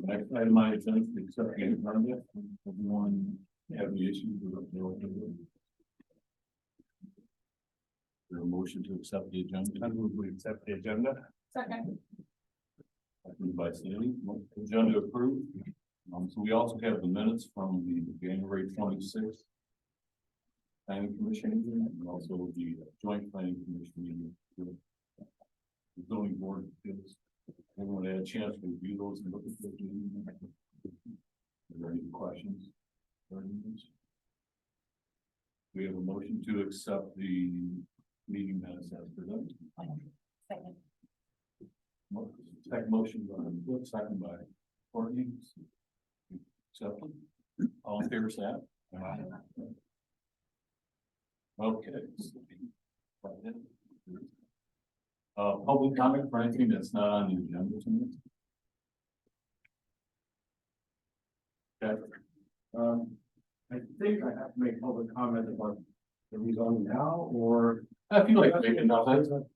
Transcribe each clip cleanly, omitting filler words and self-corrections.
Next item on the agenda is the accepting of permit. Everyone have any issues with the there a motion to accept the agenda? I move we accept the agenda. Second. Seconded by Sandy. Agenda approved. So we also have the minutes from the January 26th planning commission meeting and also the joint planning commission meeting. The zoning board is everyone had a chance to review those and look at those. Are there any questions? We have a motion to accept the meeting minutes as presented. Second. Second motion by Brooke, second by Courtney. Accepted. All in favor, say aye. Okay. Public comment for anything that's not on the agenda tonight. I think I have to make public comment about the rezoning now, or If you'd like to make announcements,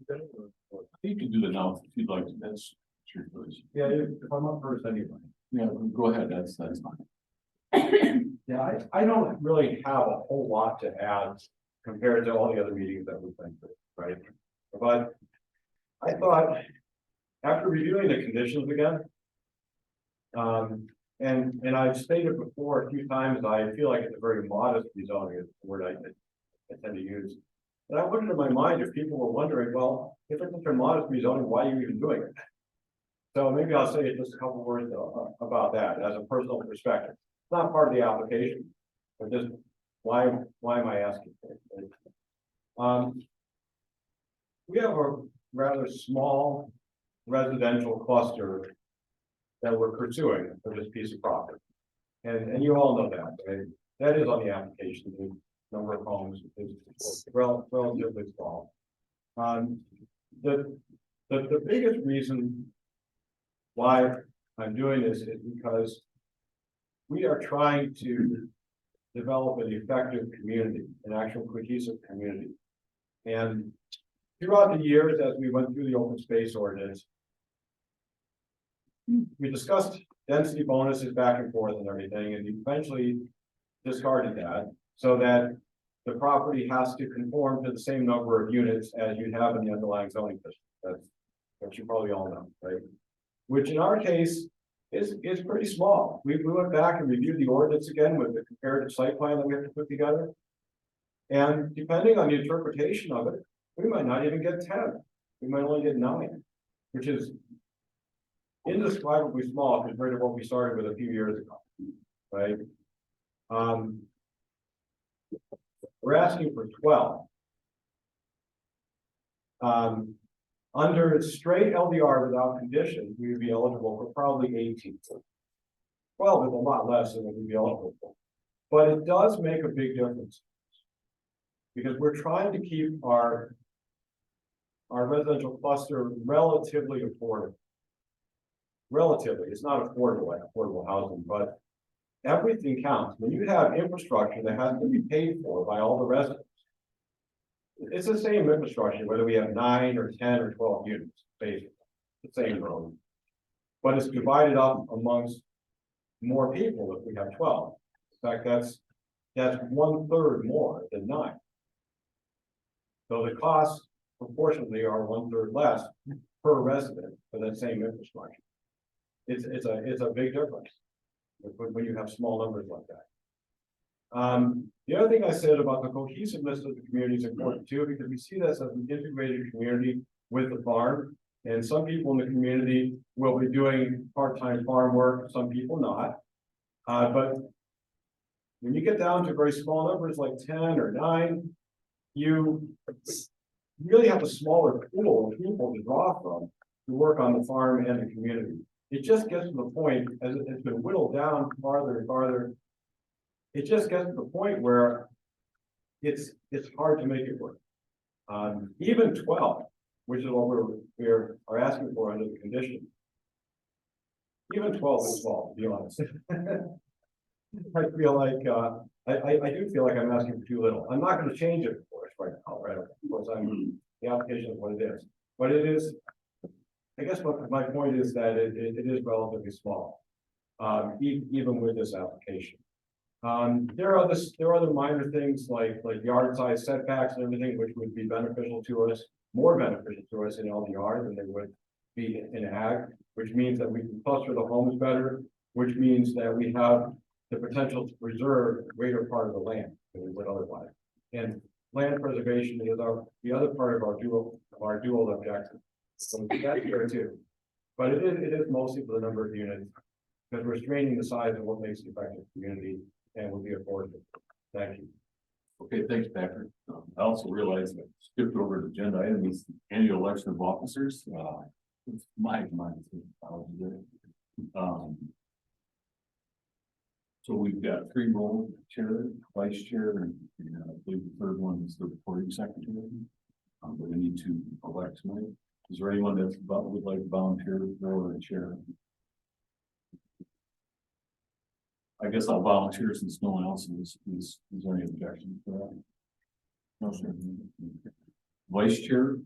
you can do the announcement if you'd like to. That's your choice. yeah, if I'm up first anyway. Yeah, go ahead. That's fine. Yeah, I don't really have a whole lot to add compared to all the other meetings that we've been through, right? But I thought, after reviewing the conditions again, and I've stated before a few times, I feel like it's a very modest rezoning is the word I tend to use. And I wondered in my mind if people were wondering, well, if it's such a modest rezoning, why are you even doing it? So maybe I'll say just a couple words about that as a personal perspective. It's not part of the application, but just why am I asking for it? We have a rather small residential cluster that we're pursuing for this piece of property. And you all know that, right? That is on the application. The number of homes is relatively small. The biggest reason why I'm doing this is because we are trying to develop an effective community, an actual cohesive community. And throughout the years, as we went through the open space ordinance, we discussed density bonuses back and forth and everything, and eventually discarded that so that the property has to conform to the same number of units as you have in the underlying zoning district. That's what you probably all know, right? Which in our case is pretty small. We went back and reviewed the ordinance again with the comparative site plan that we have to put together. And depending on the interpretation of it, we might not even get 10. We might only get 9, which is indescribably small compared to what we started with a few years ago, right? We're asking for 12. Under straight LDR without conditions, we would be eligible for probably 18. 12 is a lot less than what we'd be eligible for. But it does make a big difference because we're trying to keep our residential cluster relatively affordable. Relatively, it's not affordable like affordable housing, but everything counts. When you have infrastructure that has to be paid for by all the residents, it's the same infrastructure, whether we have 9 or 10 or 12 units, basically, the same road. But it's divided up amongst more people if we have 12. In fact, that's 1/3 more than 9. So the costs proportionately are 1/3 less per resident for that same infrastructure. It's a big difference when you have small numbers like that. The other thing I said about the cohesiveness of the community is important too, because we see this as an integrated community with the farm. And some people in the community will be doing part-time farm work, some people not. But when you get down to very small numbers like 10 or 9, you really have a smaller pool of people to draw from to work on the farm and the community. It just gets to the point, as it's been whittled down farther and farther, it just gets to the point where it's hard to make it work. Even 12, which is what we are asking for under the condition. Even 12 is small, to be honest. I feel like I do feel like I'm asking for too little. I'm not going to change it, of course, right now, right? Of course, the application is what it is, but it is. I guess what my point is that it is relatively small. even with this application. There are other minor things like yard size setbacks and everything, which would be beneficial to us, more beneficial to us in LDR than they would be in ag, which means that we can cluster the homes better, which means that we have the potential to preserve a greater part of the land than we would otherwise. And land preservation is the other part of our dual objective. So that's here too. But it is mostly for the number of units, because we're straining the size of what makes an effective community and will be affordable. Thank you. Okay, thanks, Patrick. I also realized I skipped over the agenda item, is the annual election of officers. It's my so we've got 3 roles: chair, vice chair, and I believe the third one is the recording secretary. But we need to elect tonight. Is there anyone that would like to volunteer for a chair? I guess I'll volunteer since no one else is there any objection to that? No, sir. Vice chair,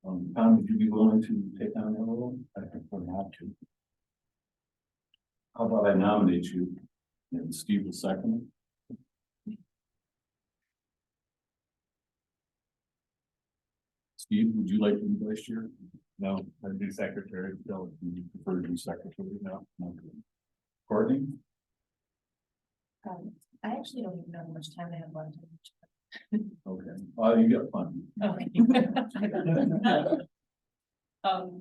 Tom, would you be willing to take on that role? I think we're have to. How about I nominate you and Steve will second it? Steve, would you like to be vice chair? No, I'd be secretary. No, you prefer to be secretary now? No. Courtney? I actually don't even know how much time I have left. Okay, you got fun. Okay. I'll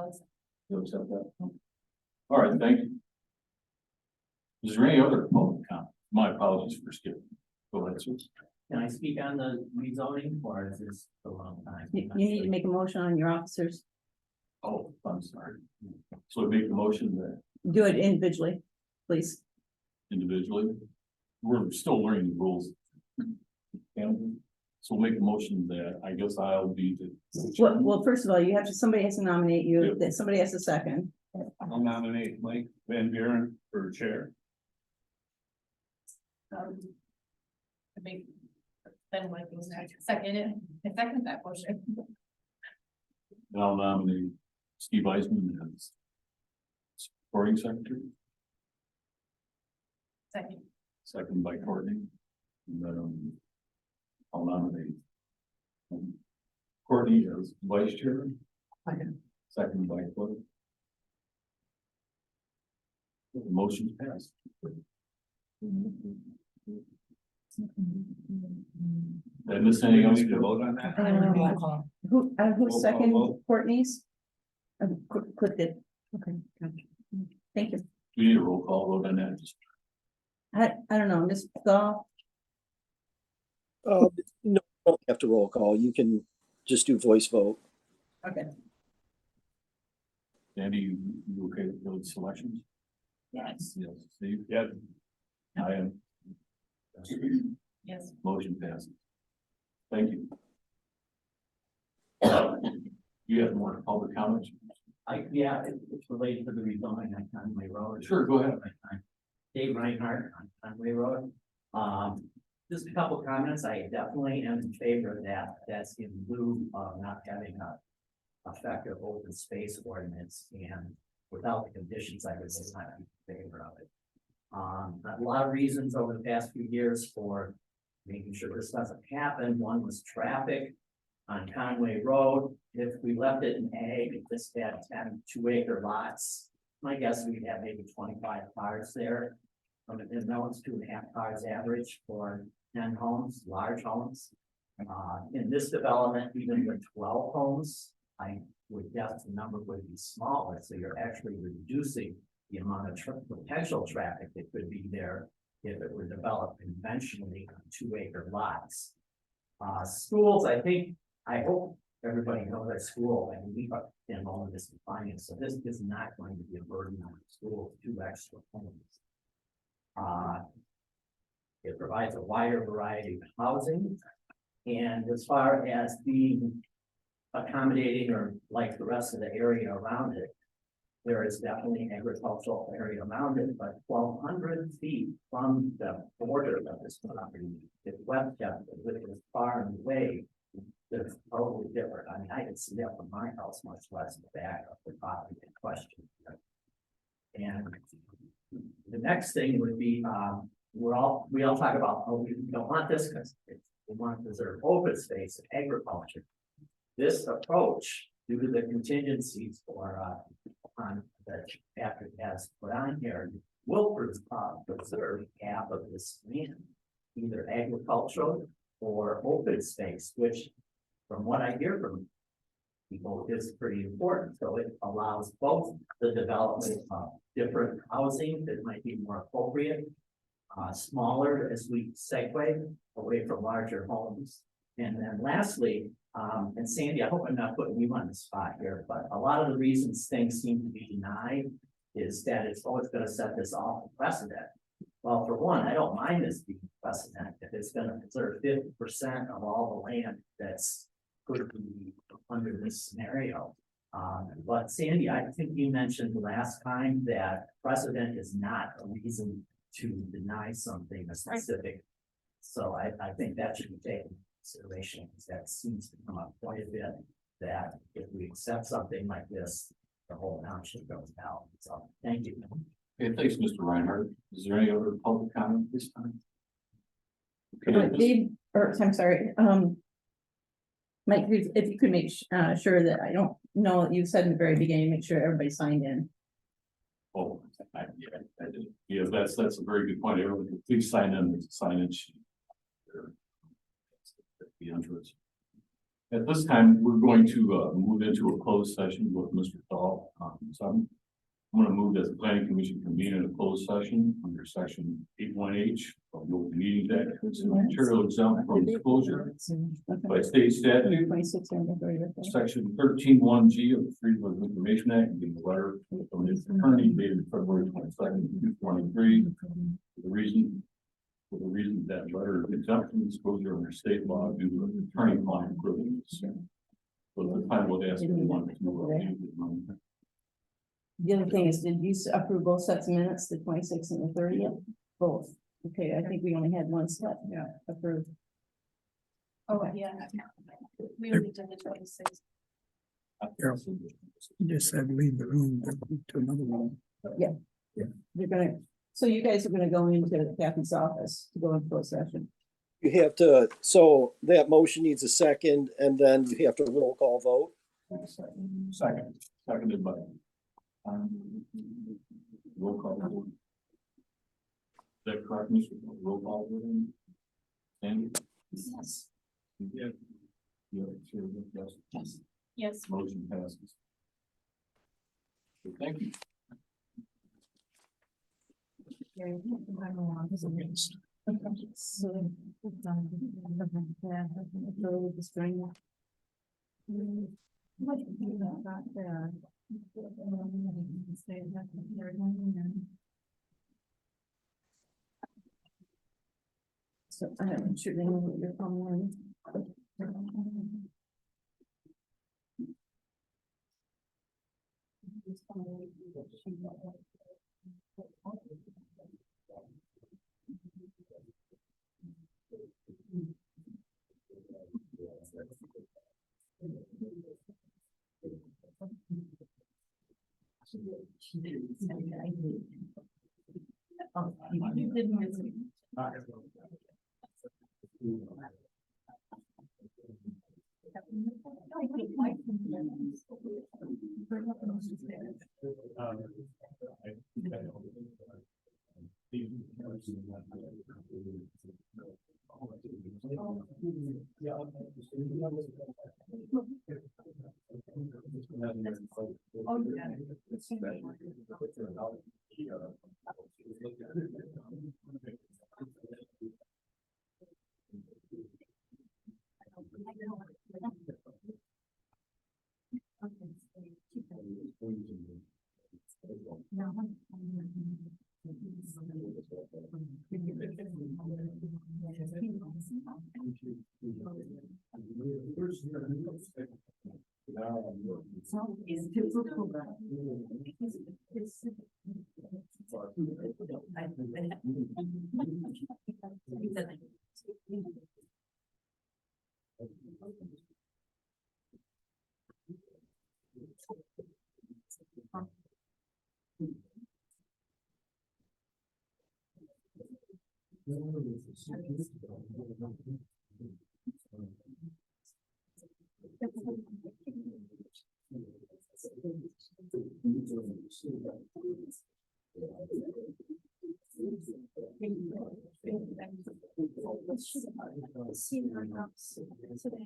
accept. You accept that? All right, thank you. Is there any other public comment? My apologies for skipping. Go ahead, sir. Can I speak on the rezoning, or is this a long time? You need to make a motion on your officers. Oh, I'm sorry. So we make the motion that Do it individually, please. individually, we're still learning the rules. And so we'll make a motion that I guess I'll be the. Well, first of all, you have to, somebody has to nominate you, that somebody has a second. I'll nominate Mike Van Buren for chair. I make, then Mike goes next. Second it. I second that motion. And I'll nominate Steve Eisman as recording secretary, Second. second by Courtney. And then I'll nominate Courtney as vice chair. Second by Courtney. The motion's passed. Did I miss anything else to vote on that? Who's second, Courtney's? Clicked it. Okay, gotcha. Thank you. We need a roll call vote on that. Just I don't know, Ms. Dahl, No, you don't have to roll call. You can just do voice vote. okay. Andy, you okay with those selections? Yes. Yes. Steve? Yeah. I am. Yes. Motion passes. Thank you. You have more public comments? Yeah, it's related to the rezoning on Conway Road. Sure, go ahead. Dave Reinhardt on Conway Road. Just a couple comments. I definitely am in favor of that. That's in lieu of not having a effective open space ordinance, and without the conditions, I would say not in favor of it. A lot of reasons over the past few years for making sure this doesn't happen. One was traffic on Conway Road. If we left it in ag, if this had 10 2-acre lots, my guess we'd have maybe 25 cars there. And now it's 2.5 cars average for 10 homes, large homes. In this development, even with 12 homes, I would guess the number would be smaller. So you're actually reducing the amount of potential traffic that could be there if it were developed conventionally on 2-acre lots. Schools, I hope everybody knows that school, and we have been all of this in finance, so this is not going to be a burden on the school, 2 extra homes. It provides a wider variety of housing, and as far as being accommodating or like the rest of the area around it, there is definitely an agricultural area around it, but 1,200 feet from the border of this property, if west depth, which is far and away, it's totally different. I mean, I can see that from my house, much less the back of the property in question. And the next thing would be, we all talk about, oh, we don't want this because we want to preserve open space and agriculture. This approach, due to the contingencies for, on that after has put on here, will preserve half of this land, either agricultural or open space, which from what I hear from people is pretty important. So it allows both the development of different housing that might be more appropriate, smaller as we segue away from larger homes. And then lastly, and Sandy, I hope I'm not putting you on the spot here, but a lot of the reasons things seem to be denied is that it's always going to set this off a precedent. Well, for one, I don't mind this being precedent if it's going to preserve 50% of all the land that's could be under this scenario. But Sandy, I think you mentioned last time that precedent is not a reason to deny something a specific. So I think that should be taken into consideration, because that seems to come up quite a bit, that if we accept something like this, the whole township goes out. So thank you. Okay, thanks, Mr. Reinhardt. Is there any other public comment this time? Okay, Dave, or I'm sorry, Mike, if you could make sure that, I don't know, you said in the very beginning, make sure everybody signed in. oh, yeah, I did. Yeah, that's a very good point. Everyone, please sign in, there's a sign-in sheet. There. The entrance. At this time, we're going to move into a closed session with Mr. Dahl. So I'm going to move that the planning commission convene in a closed session under section 81H of the Open Meetings Act. It's a material exempt from disclosure by state statute. 26 and 30. Section 13(1)G of the Freedom of Information Act, being a letter from its attorney dated February 22nd, 2023. For the reason that letter is exempt from disclosure under state law due to attorney-client privileges. So the time will ask everyone to. The other thing is, did you approve both sets of minutes, the 26th and the 30th? Both. Okay, I think we only had one set approved. Oh, yeah. We only did the 26th. You just said leave the room to another room. You're gonna, so you guys are gonna go into Kathy's office to go into closed session. You have to, so that motion needs a second, and then you have to roll call vote. Seconded by. Roll call. Is that correct, Mr. Roll call? Sandy? Yes. Yeah. Yeah, sure, yes. Yes. Motion passes. Okay, thank you. So I'm sure they know what you're calling. Oh, you didn't miss me. Oh, yeah. Seen her house today,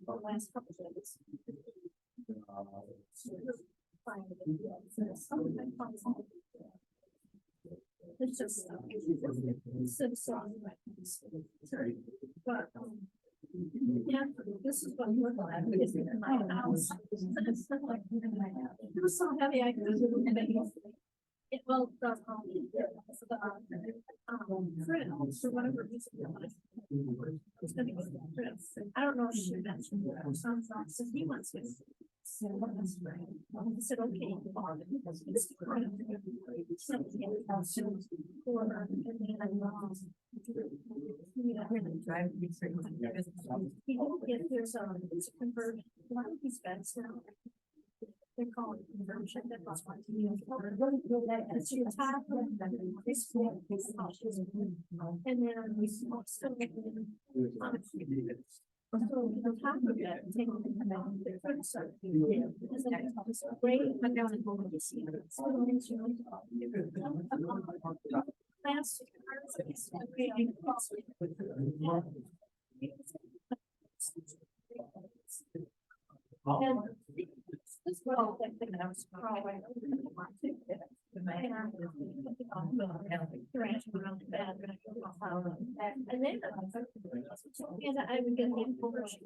the last couple of days. It's just. But, yeah, this is what we're glad is in my house. It was so heavy, I couldn't. It, well, the Chris, for whatever reason. It's gonna go to Chris. I don't know if she mentioned her son's off, so he wants to. So I said, okay. It's drive. If there's it's a conversion, one of these beds now. They call it conversion. That's what it's your top. And then we still. So the top of it, take the front side. It's great, but down in the plastic. And this well, I think I was probably. And then, and I would get the information,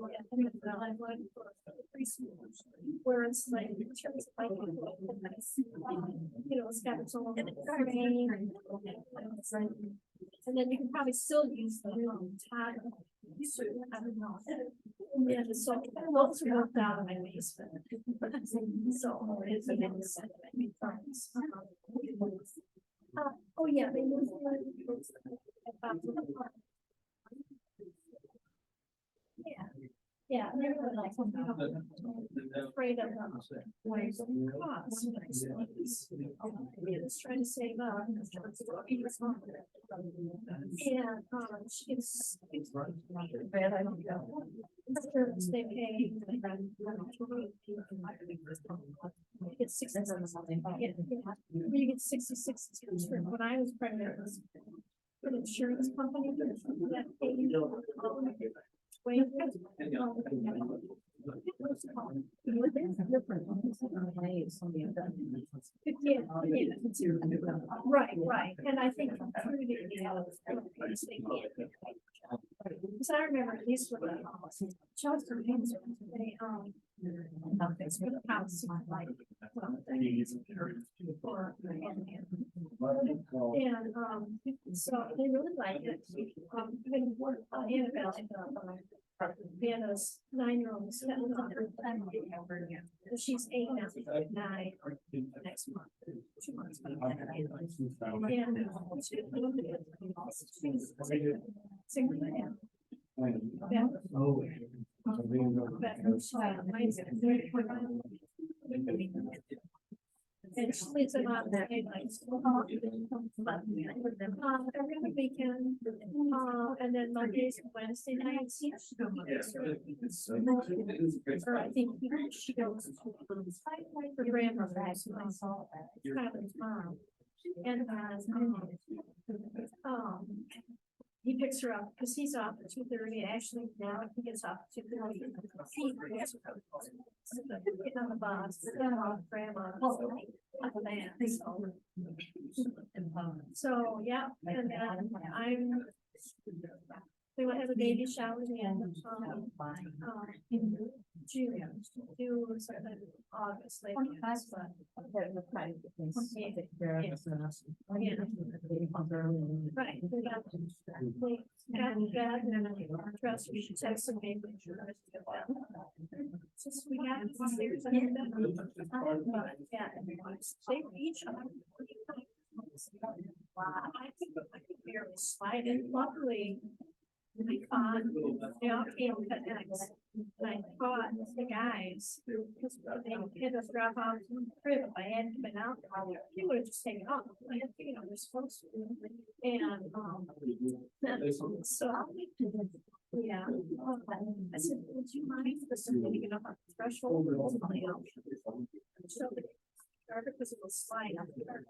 where it's like, you know, it's got its own. And then you can probably still use the tag. I don't know. Yeah, so those are worked out in my basement. So it's a bit sad. Oh, yeah, they moved. Yeah. Yeah, they're like, afraid of ways of costs. It's trying to save up. And she's bad. I don't know. They pay. It's 66. You get 66 times for when I was pregnant. An insurance company that paid. Right, and I think through because I remember at least with the Chelsea Hands, they it's for the house like and so they really like it. Vienna's 9-year-old, she's 8 now, 9 next month, 2 months. And she lives in that every other weekend, and then Mondays and Wednesday nights. Or I think she goes to her grandmother's mom. And he picks her up because he's off at 2:30. Actually, now he gets off at 2:30. Get on the bus, grandma. So yeah, and I'm. We will have a baby shower in June, August, late August, but right. She texted me. Just we got yeah, they each I think barely slide in. Luckily, I caught, they all came to X. And I caught the guys, because they had us drop off from the crib, if I hadn't been out there, they would have just taken off, I had, they're supposed to. And, so, yeah, I said, would you mind for somebody to get up on the threshold? So, because it was sliding up there.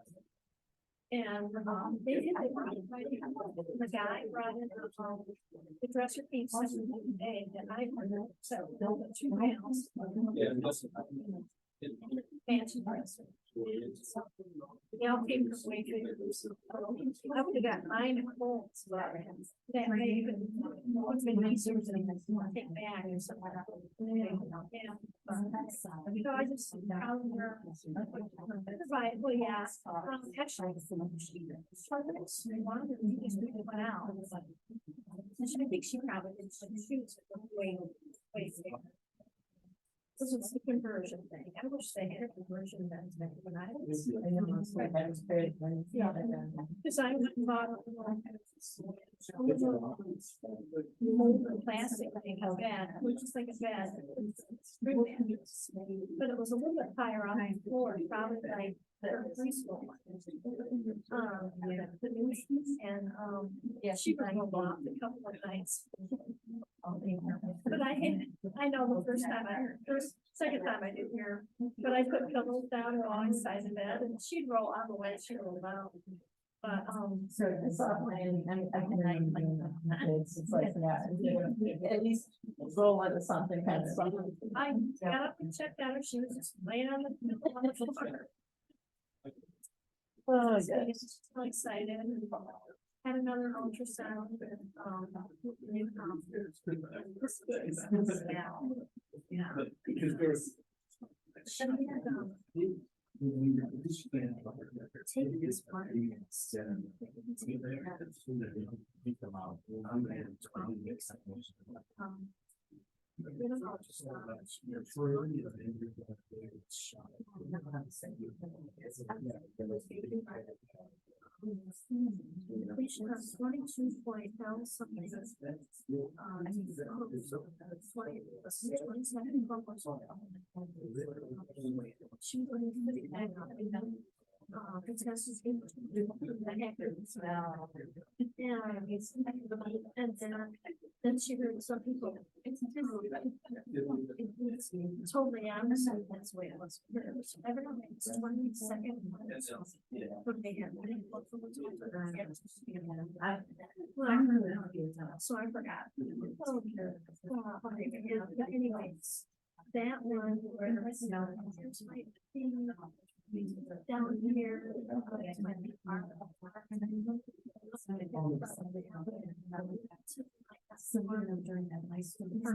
And, they did, the guy brought in, the dresser came second day, and I, so, built 2 rounds. Fancy dresser. They all came from way through. I would have got 9 volts, but that may even, it's been nicer than I take back or something like that. Yeah. So I just, right, well, yeah, actually, one of the things we went out, I think she probably did some shoes, way. This is the conversion thing. I wish they had a conversion then. When I was. Yeah. Because I went and bought plastic thing, a bed, which is like a bed. But it was a little bit higher on the floor, probably like the preschool. And, yeah, she brought home off a couple of nights. But I know the second time I didn't hear, but I put pillows down along the side of the bed and she'd roll on the way, she'd roll out. But, So it's like, it's like, yeah, at least roll into something kind of something. I got up and checked out her, she was just laying on the floor. Oh, So yeah. he's just so excited. Had another ultrasound. Yeah. Because there's. She had, taken this part. We should have 22 point now something. Then she heard some people. Totally honest, that's the way it was. Everyone makes 22nd. So I forgot. But anyways, that one where here's my thing down here. During that nice. So, yeah.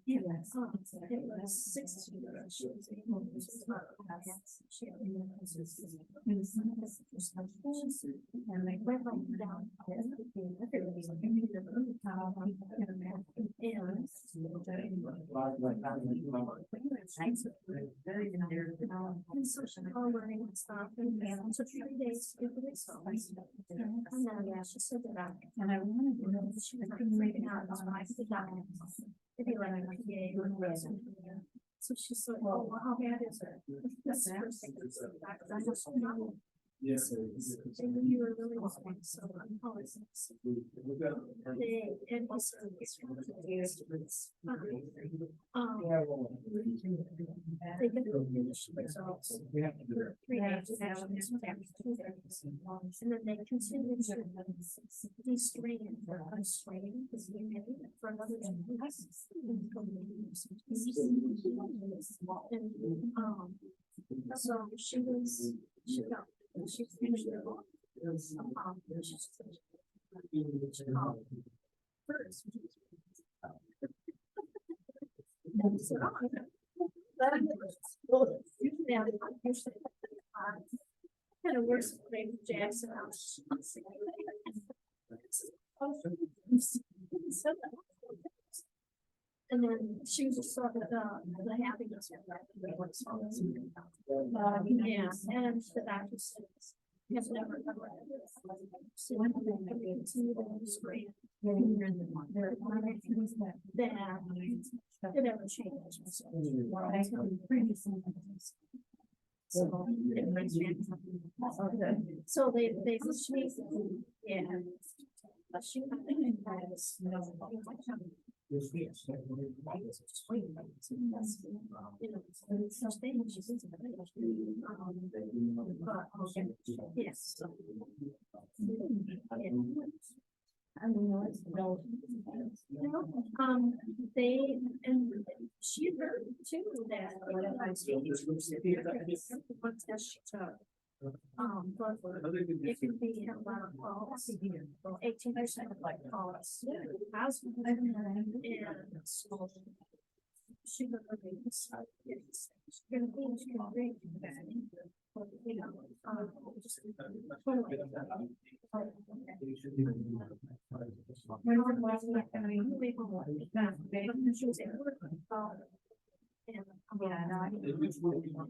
Yeah, it was 16. And they went down. And so she called learning and stuff, and took 3 days to get the results. And then, yeah, she said that, and I wanted to know if she was freaking out, that's why I said that. It'd be like a PA or something. So she said, oh, well, how bad is it? That's the first thing. I just know. Yes. You were really listening, so I'm always. They, it was. They get the initial results. 3 days, and then they continue to de-strain for unstraining, because we made it for another 2 weeks. And, so she was, she got. She's actually first. Kind of worse, Jackson House. And then she was just sort of the happiness. Yeah, and the doctor said, has never ever. So when they continue to screen. That it never changed. So they yeah. She yes. They, and she heard too that. Once that she took. But it could be a lot of calls, 18% of like calls. And so she would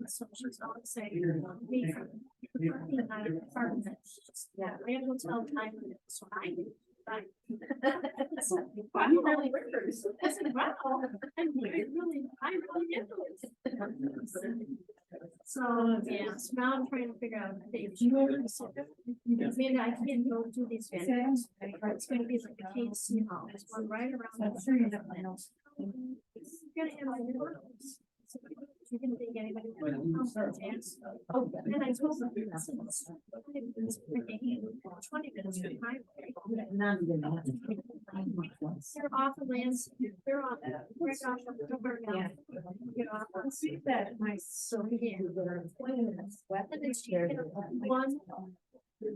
so she's always saying, yeah, we have hotel time, so I do. I'm really rivers. I said, wow, I really get it. So, yeah, so now I'm trying to figure out if you maybe I can go do these videos. It's gonna be like the KC hall, there's one right around the tree. It's gonna have like works. You didn't think anybody would come chance. Oh, and I told them, I said, it's 20 minutes from my. They're off the lands, they're on, right off of the river now. Get off. I'll see that nice, so yeah. And it's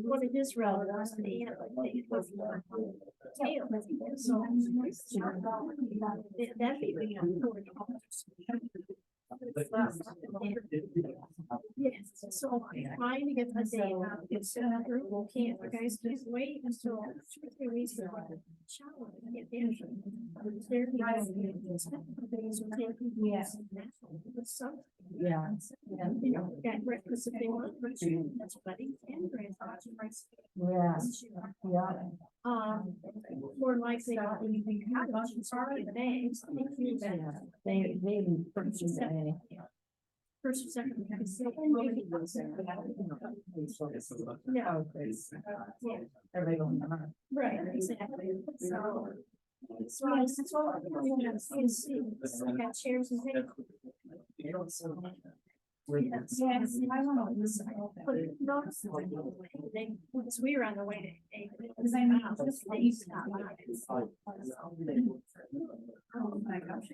one of his relatives, and he had like they was tail. So that'd be yes, so I'm trying to get the day out, it's can't, you guys just wait until 2 or 3 weeks for the shower and get there. Yeah. You know, got breakfast if they want, that's weddings and grandfathers. Yeah. More likely, anything happens, it's already today, so they can do that. They purchased a. First or second. Yeah. Yeah. Everybody going on. Right, exactly. So I got chairs and things. Yes, I don't know. But no, once we were on the way to. Oh my gosh.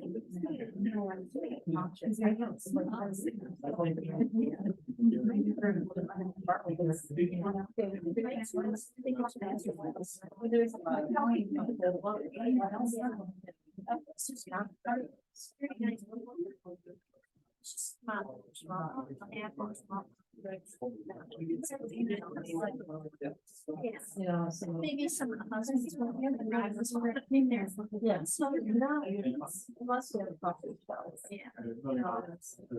Yes. Yeah, so. Maybe some of the husbands will be the drivers were in there. Yeah. So now unless we have a coffee shop. Yeah.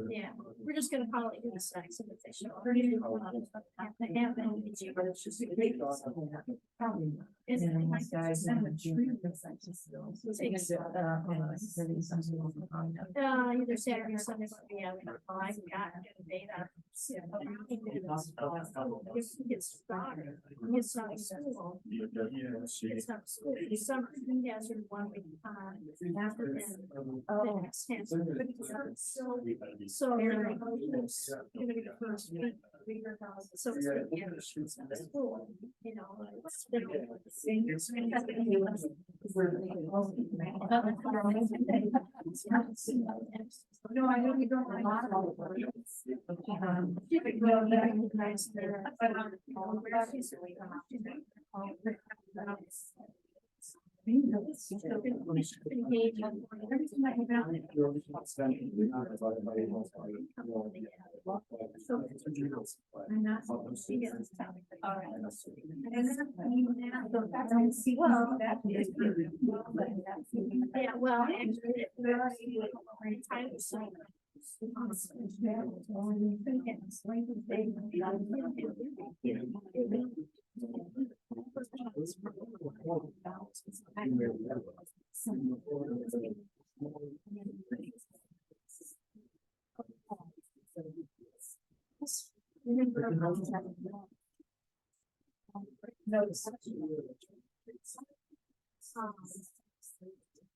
Yeah, we're just gonna probably do the snacks and the fish. They have them. Is it like Guys. either Saturday or Sunday, yeah, we don't know, I got a date out. It's started, it's not school. It's not school, it's summer, he has her 1 week after then. The next half. So they're like, oh, it's gonna be the first week. So it's gonna be school, you know. No, I know you don't like a lot of So. I'm not. She is. All right. And then, see, well, that is. Yeah, well, actually.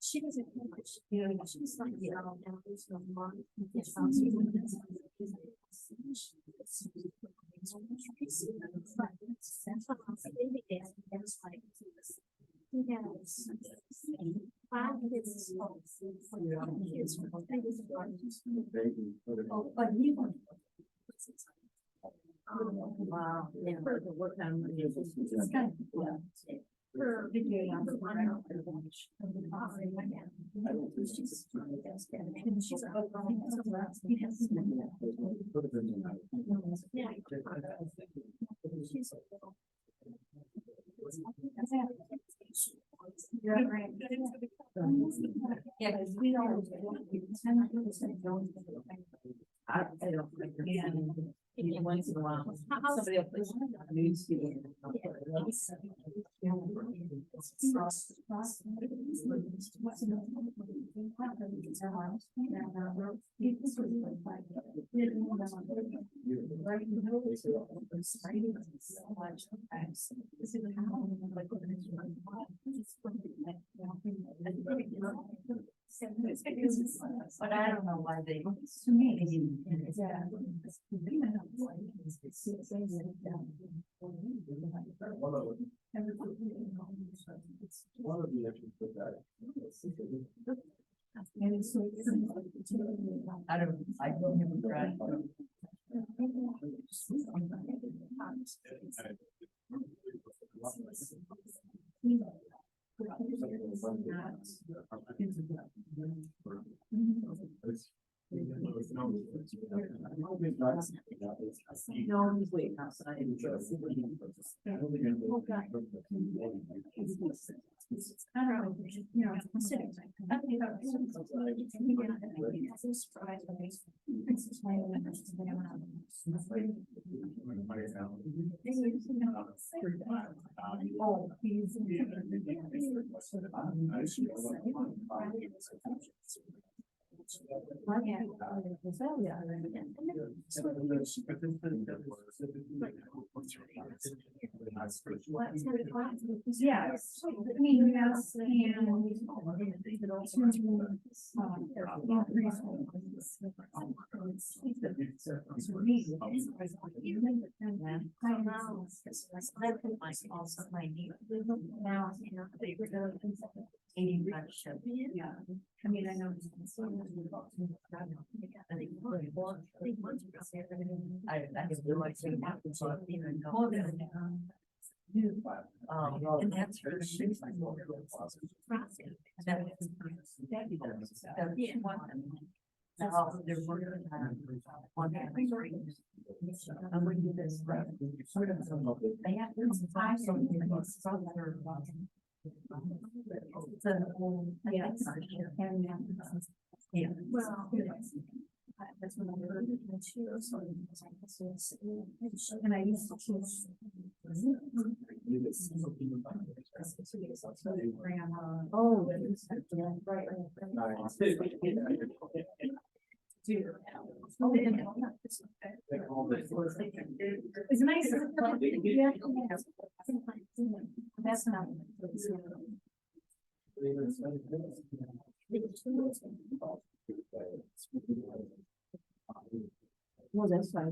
She doesn't know much, she's like, now there's no money. Wow. Yeah. Her video on the one. Yeah, because we don't. I don't. Once in a while, somebody will put a news feed in. But I don't know why they. To me. One of the issues with that. I don't have a grant. No, he's waiting outside. Oh, he's. Yeah, I mean, yes, yeah, I mean, I know. And that's her. Now they're working on that. I'm going to do this. They have to find something. Yeah. Well, that's when I heard it too, so. And I used to choose. Oh. Right. It's nice. That's not. Well, that's fine.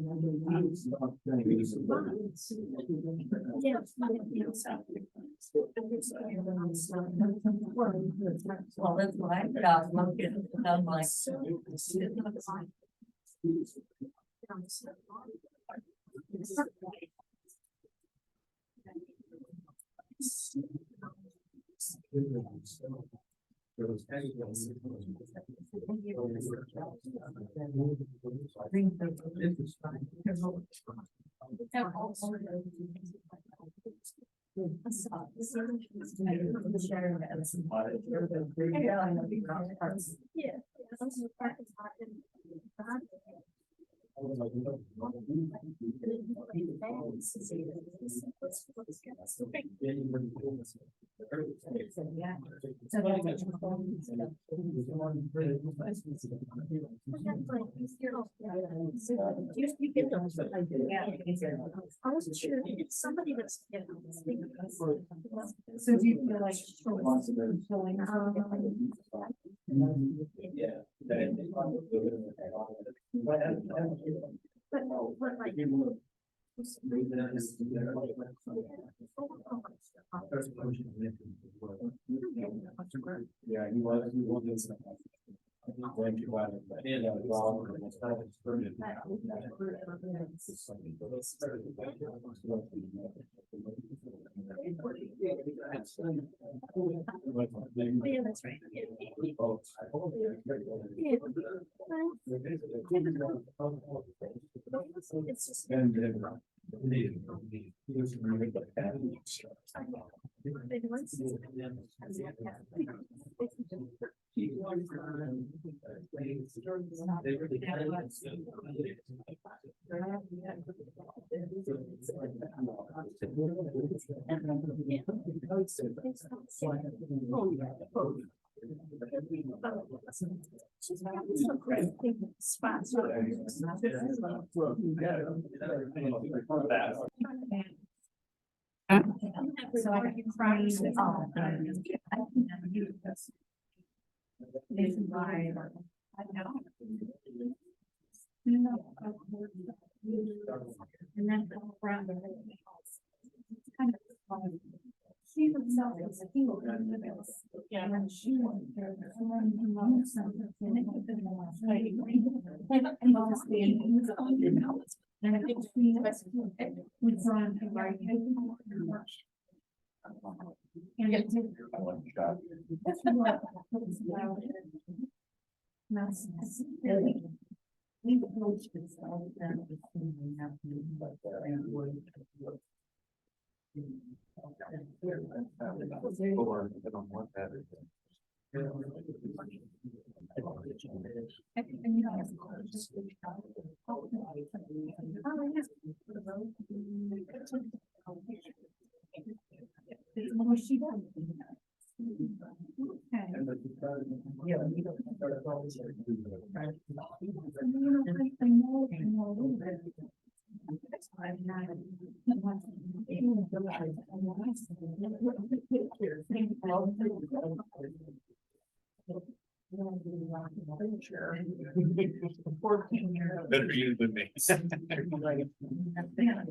Well, that's what I got. I'm like. Yeah. You get those. I wasn't sure, it's somebody that's. So do you feel like? But like. Yeah, he was. Thank you. Yeah, that's right. It's just. She's got some great spots. So I can cry. This is why I know. And then around the house. It's kind of fun. She herself is a hero. Yeah. And she wanted her. And I think we trying to write. And get to. That's what. Really. We approach this all the time. Better you than me. And then. Yeah.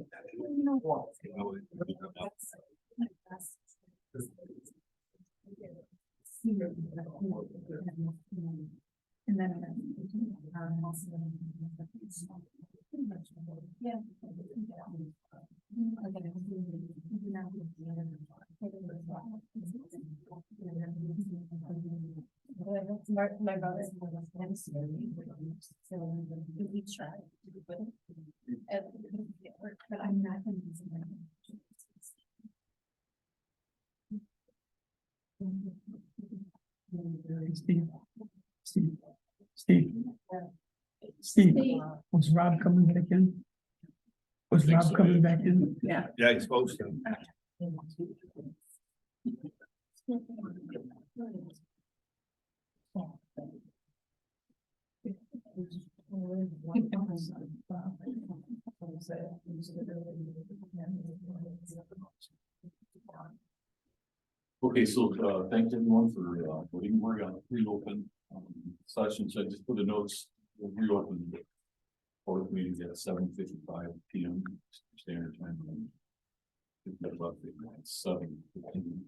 My brother. So we try. But I'm not. Steve, was Rob coming back in? Was think Rob so, coming yeah. back in? Yeah. Yeah, he's supposed to. Okay, so, thanks everyone for, putting work on reopen, session, so I just put the notes, we'll reopen the fourth meeting at 7:55 PM standard time. We've got about 7:15.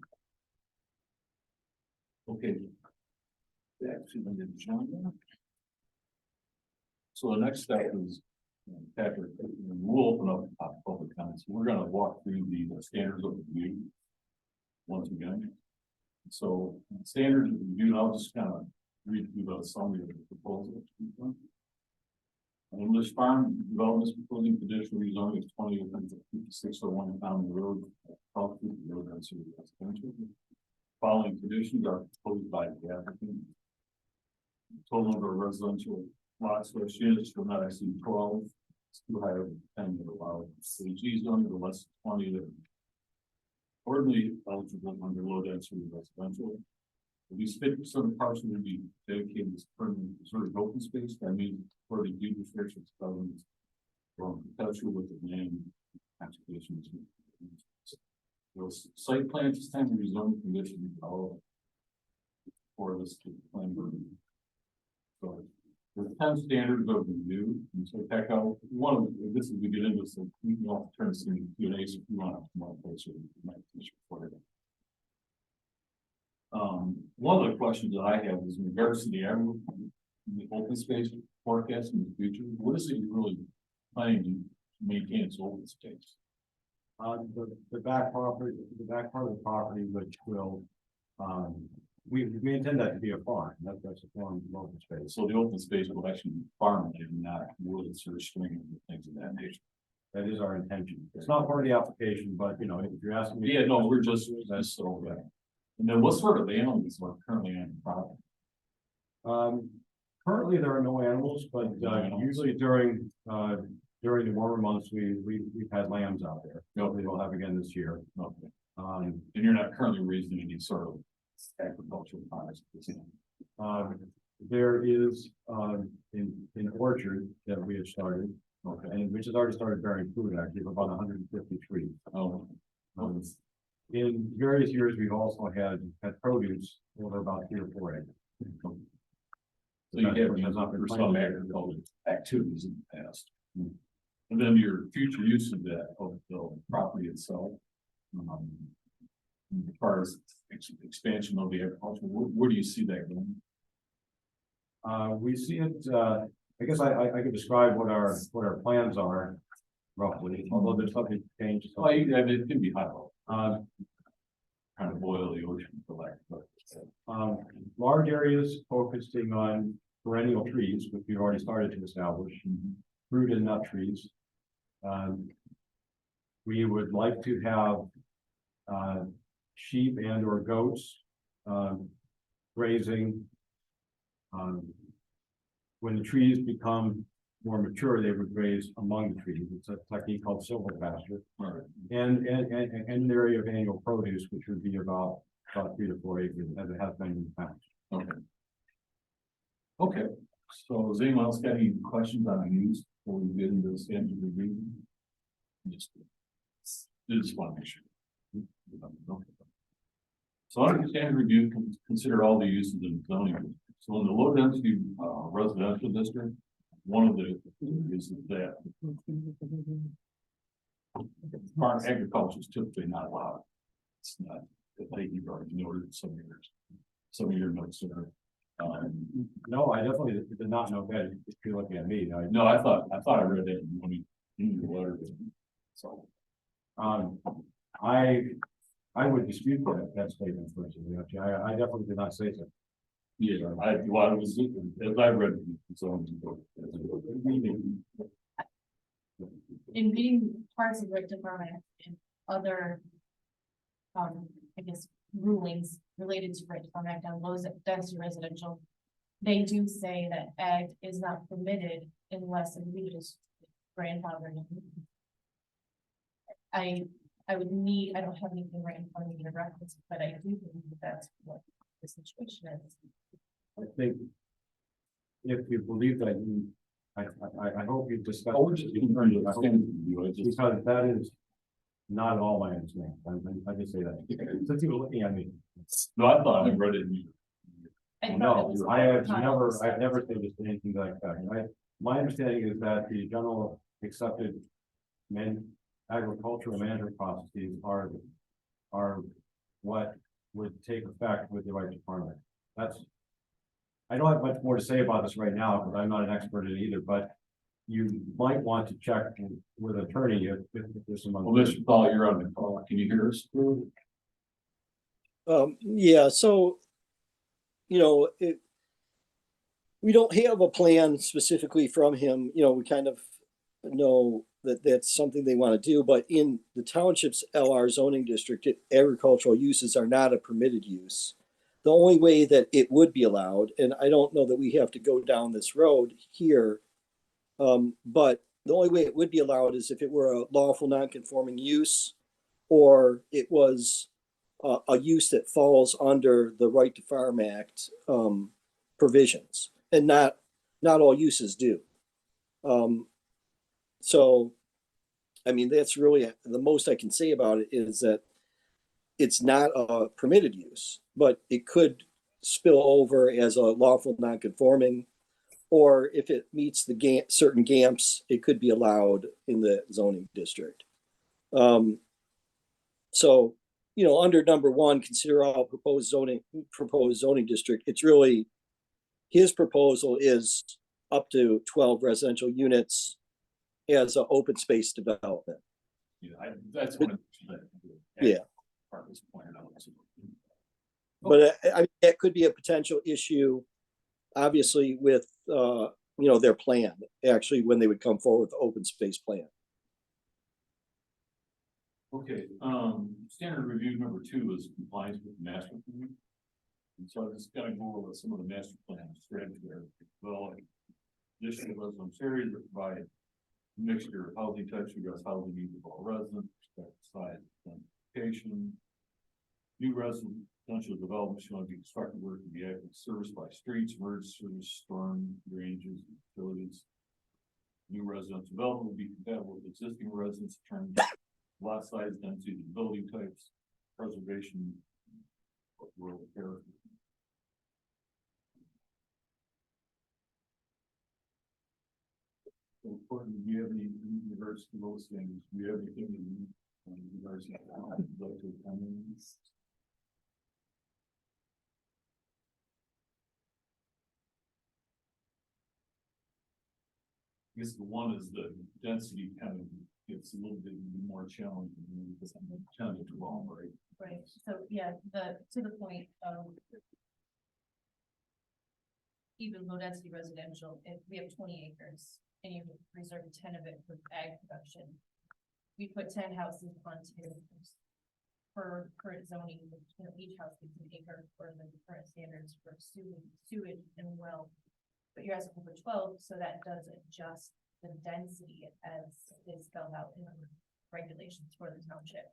Okay. Back to the agenda. So the next step is, Patrick, we'll open up public comments. We're gonna walk through the standards of review once again. So standard review, I'll just kind of read through the summary of the proposal. English farm development is proposing conditional rezoning of 205601 Pound Road. Road density residential. Following conditions are proposed by the applicant. Total number of residential lots or units shall not exceed 12. It's too high of 10 that allow CG zoning or less than 20 that ordinarily eligible under low density residential. At least 50% of the parcel will be dedicated to permanent reserved open space. That means for the deed restrictions government from perpetual with the land applications. Those site plans, this time rezone conditions all for this plan. So the 10 standards of review, and so check out one of this is we get into, so we can all turn this into Q&A, so if you want to come up closer, you might finish before it. One of the questions that I have is in regards to the open space forecast in the future. What is it you really planning to maintain its open space? The back property, the back part of the property, which will, we intend that to be a farm. That's a farm of open space. So the open space will actually be farmland and not woods or string and things of that nature. That is our intention. It's not part of the application, but you know, if you're asking me. Yeah, no, we're just so bad. And then what sort of animals are currently on the property? Currently there are no animals, but usually during the warmer months, we've had lambs out there. Hopefully we'll have again this year. Okay. And And you're not currently raising any sort of agricultural products? there is an orchard that we have started, Okay. and which has already started bearing fruit, actually, of about 150 trees. Oh. In various years, we've also had produce over about 3 or 4 acres. So you have for some agricultural activities in the past. And then your future use of that, of the property itself. As far as expansion of the agriculture, where do you see that going? We see it, I guess I could describe what our plans are roughly, although there's something changed. Well, I mean, it can be high level. Um, Kind of boil the ocean for lack of. Large areas focusing on perennial trees, which we've already started to establish, fruit and nut trees. We would like to have sheep and or goats grazing. When the trees become more mature, they would graze among the trees. It's a technique called silvopasture. Right. And an area of annual produce, which would be about 3 to 4 acres, as it has been in the past. Okay. Okay, so does anyone else got any questions on the use before we get into the standard review? Just want to make sure. Okay. So under the standard review, consider all the uses in zoning. So in the low density residential district, one of the is that farm agriculture is typically not allowed. It's not, if they you've already noted some of your notes there. No, I definitely did not know that. If you're looking at me, No, I thought I read that in the letter. So, I would dispute that statement. I definitely did not say so. yeah, well, it was, as I read it, so. In reading parts of the department and other, I guess, rulings related to right to farm act on low density residential, they do say that ag is not permitted unless we just grandfathered in. I would need, I don't have anything right in front of me to reference, but I do believe that that's what the situation is. I think if you believe that, I hope you discuss. Oh, we're just in terms of standard review, I just. Because that is not at all my understanding. I just say that. Since you were looking at me. No, I thought I read it in your. I thought it No, was I've never said just anything like that. My understanding is that the general accepted agricultural management processes are what would take effect with the right to farm act. I don't have much more to say about this right now, because I'm not an expert in it either, but you might want to check with an attorney if there's some. Well, Mr. Paul, you're on the call. Can you hear us? Yeah, so, we don't have a plan specifically from him, we kind of know that that's something they want to do, but in the township's LR zoning district, agricultural uses are not a permitted use. The only way that it would be allowed, and I don't know that we have to go down this road here, but the only way it would be allowed is if it were a lawful non-conforming use, or it was a use that falls under the Right to Farm Act provisions, and not all uses do. So, I mean, that's really the most I can say about it is that it's not a permitted use, but it could spill over as a lawful non-conforming, or if it meets the certain GAMPs, it could be allowed in the zoning district. So, under number one, consider all proposed zoning district. It's really, his proposal is up to 12 residential units as an open space development. Yeah, that's what. Yeah. Part was pointed out. But I mean, that could be a potential issue, obviously, with, their plan, actually, when they would come forward with the open space plan. Okay, standard review number 2 is compliance with the master plan. And so I just gotta go over some of the master plan strategy there. Well, additional residence areas that provide a mixture of housing types, address housing needs of all residents, respect size, location. New residential development shall be constructed where it can be actively serviced by streets, emergency service, storm drainages, utilities. New residential development will be compatible with existing residents in terms of lot size, density, building types, preservation of rural character. So, Courtney, do you have any in regards to those things? Do you have anything in regards to that? I guess the one is the density kind of gets a little bit more challenging because I'm 10 to 12, right? Right, so yeah, to the point of. Even low density residential, if we have 20 acres and you reserve 10 of it for ag production. We put 10 houses onto per current zoning, each house gets an acre for the current standards for sewage and well. But you're asking for 12, so that does adjust the density as is spelled out in the regulations for the township.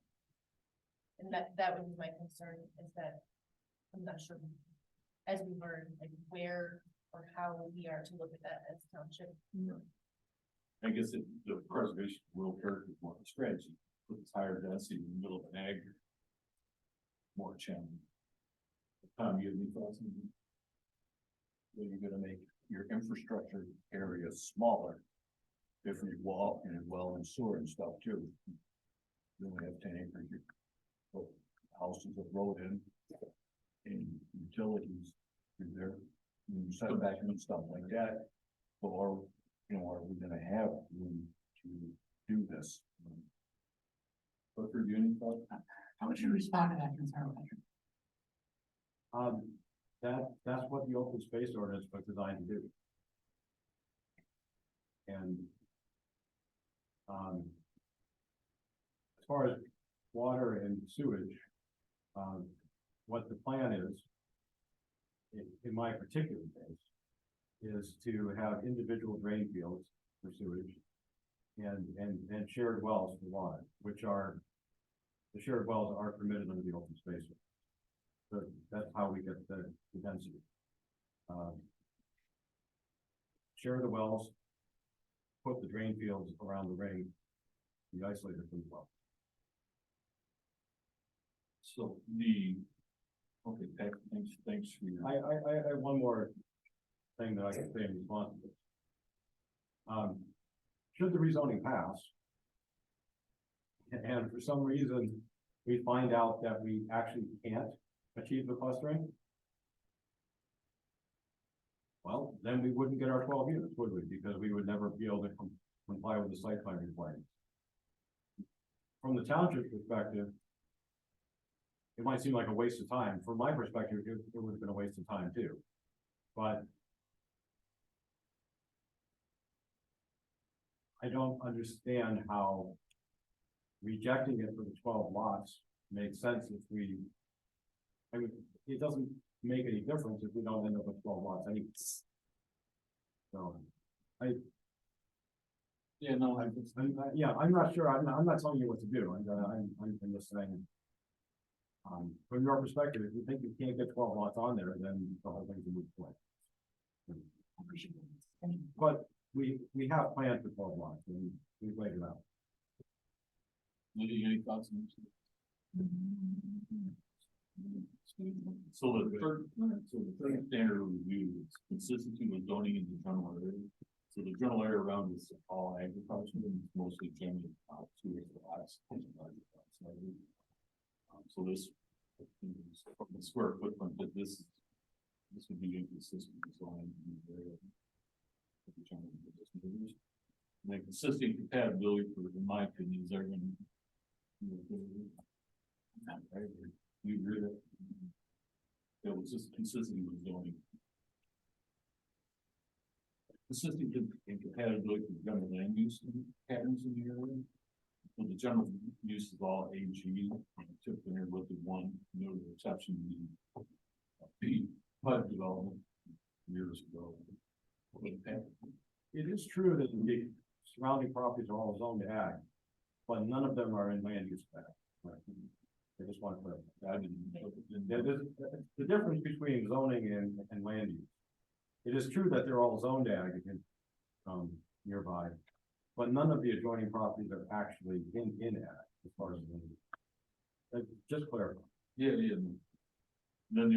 And that would be my concern, is that I'm not sure, as we learn, like where or how we are to look at that as township. I guess the preservation of rural character is more of a strategy, with its higher density in the middle of an ag. More challenging. Tom, you have any thoughts on that? Well, you're gonna make your infrastructure area smaller. If you walk and well and sewer and stuff too. You only have 10 acres. Put houses that road in. And utilities through there. And setback and stuff like that. Or, are we gonna have room to do this? But for you, any thoughts? How would you respond to that concern, Patrick? That's what the open space ordinance was designed to do. And as far as water and sewage, what the plan is, in my particular case, is to have individual drain fields for sewage and shared wells for water, which are, the shared wells are permitted under the open space. So that's how we get the density. Share the wells, put the drain fields around the ring, be isolated from the well. So okay, thanks for your. I have one more thing that I can say in response to this. Should the rezoning pass, and for some reason we find out that we actually can't achieve the clustering, well, then we wouldn't get our 12 units, would we? Because we would never be able to comply with the site plan requirements. From the township perspective, it might seem like a waste of time. From my perspective, it would have been a waste of time too. But I don't understand how rejecting it for the 12 lots makes sense if we, I mean, it doesn't make any difference if we don't end up with 12 lots anyway. So, Yeah, no, I'm not sure, I'm not telling you what to do, I'm just saying. From your perspective, if you think you can't get 12 lots on there, then the whole thing's a moot point. But we have planned for 12 lots, and we've laid it out. any thoughts on this? So the third standard of review is consistency with zoning in the general area. So the general area around is all agriculture and it's mostly general, two of the lots. So this, from the square footprint, that this would be inconsistent with zoning in the area. And then consistent compatibility for, in my opinion, is they're gonna. You agree that? It was just consistency with zoning. Consistent and compatibility with general land use patterns in the area. So the general use is all AG, typically with the one notable exception being the HUD development years ago. It is true that the surrounding properties are all zoned ag, but none of them are in land use ag. I just want to clarify. The difference between zoning and land use. It is true that they're all zoned ag nearby, but none of the adjoining properties are actually in ag as far as just clarify. Yeah. Then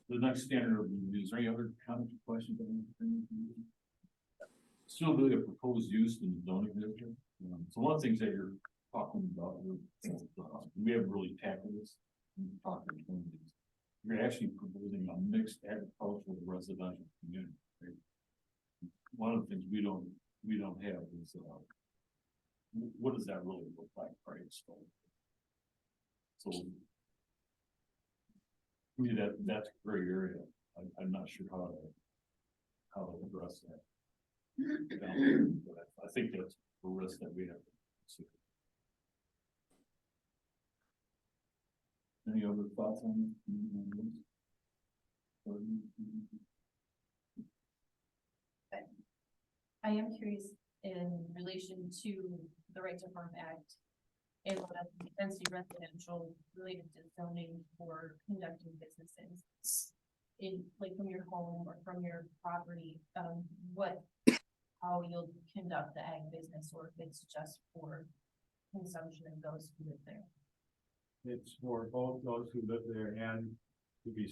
the next standard of review, is there any other comments or questions on anything? Suitability of proposed use in the zoning district. So one of the things that you're talking about, we haven't really tackled this. You're actually proposing a mixed agricultural residential community. Right? One of the things we don't have is what does that really look like, right? So I mean, that's a gray area. I'm not sure how to address that. But I think that's a risk that we have to consider. Any other thoughts on this? I am curious in relation to the Right to Farm Act and density residential related to zoning for conducting businesses in, like, from your home or from your property, how you'll conduct the ag business, or if it's just for consumption of those who live there. It's for both those who live there and to be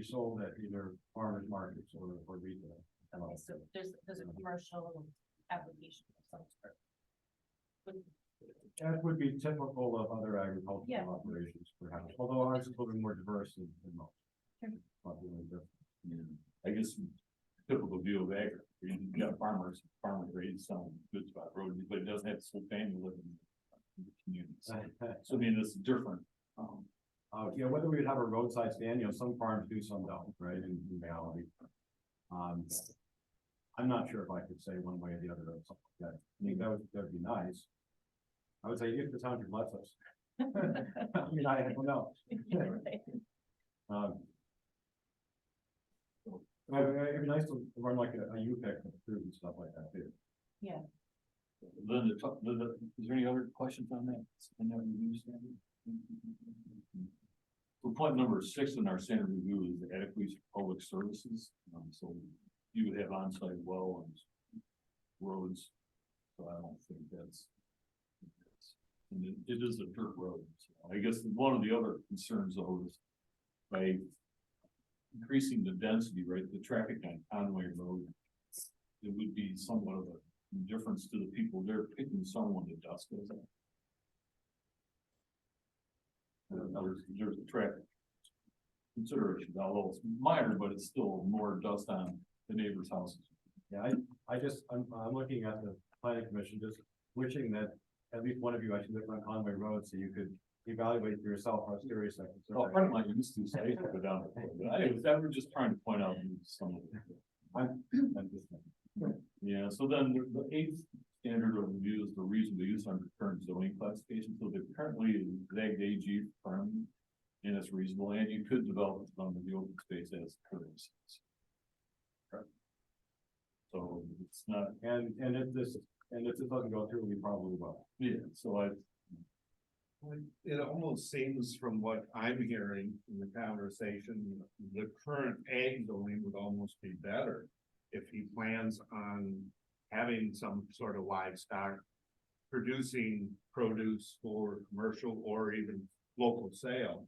sold at either farmers markets or retail. Okay, so there's a commercial application of some sort. That would be typical of other agricultural Yeah. operations, perhaps, although ours is a little more diverse than most. Sure. I guess typical view of agriculture, you got farmers raise some goods by the road, but it doesn't have to full family living in the community. So I mean, it's different. Whether we would have a roadside stand, some farms do, some don't, right, in reality. I'm not sure if I could say one way or the other or something like that. I think that'd be nice. I would say if the township lets us. I mean, I don't know. It'd be nice to run like a U-pick with fruit and stuff like that too. Yeah. Linda, is there any other questions on that? For point number 6 in our standard review is the adequacy of public services. So you would have on-site well and roads. So I don't think that's. And it is a dirt road. So I guess one of the other concerns though is by increasing the density, right, the traffic on Conway Road, it would be somewhat of a difference to the people there picking someone to dusk goes up. There's a traffic consideration, although it's minor, but it's still more dust on the neighbors' houses. Yeah, I'm looking at the planning commission, just wishing that at least one of you actually lived on Conway Road, so you could evaluate for yourself how serious I Well, a consider friend it. of mine used to say, I used to go down, but I was ever just trying to point out some of it. I'm just, Yeah, so then the eighth standard of review is the reasonable use under current zoning classification, so they're currently ZAG AG firm. And it's reasonable, and you could develop it under the open space as current. So it's not, and if this doesn't go through, we probably will. yeah, so I, It almost seems from what I'm hearing in the conversation, the current ag zoning would almost be better. If he plans on having some sort of livestock, producing produce for commercial or even local sale.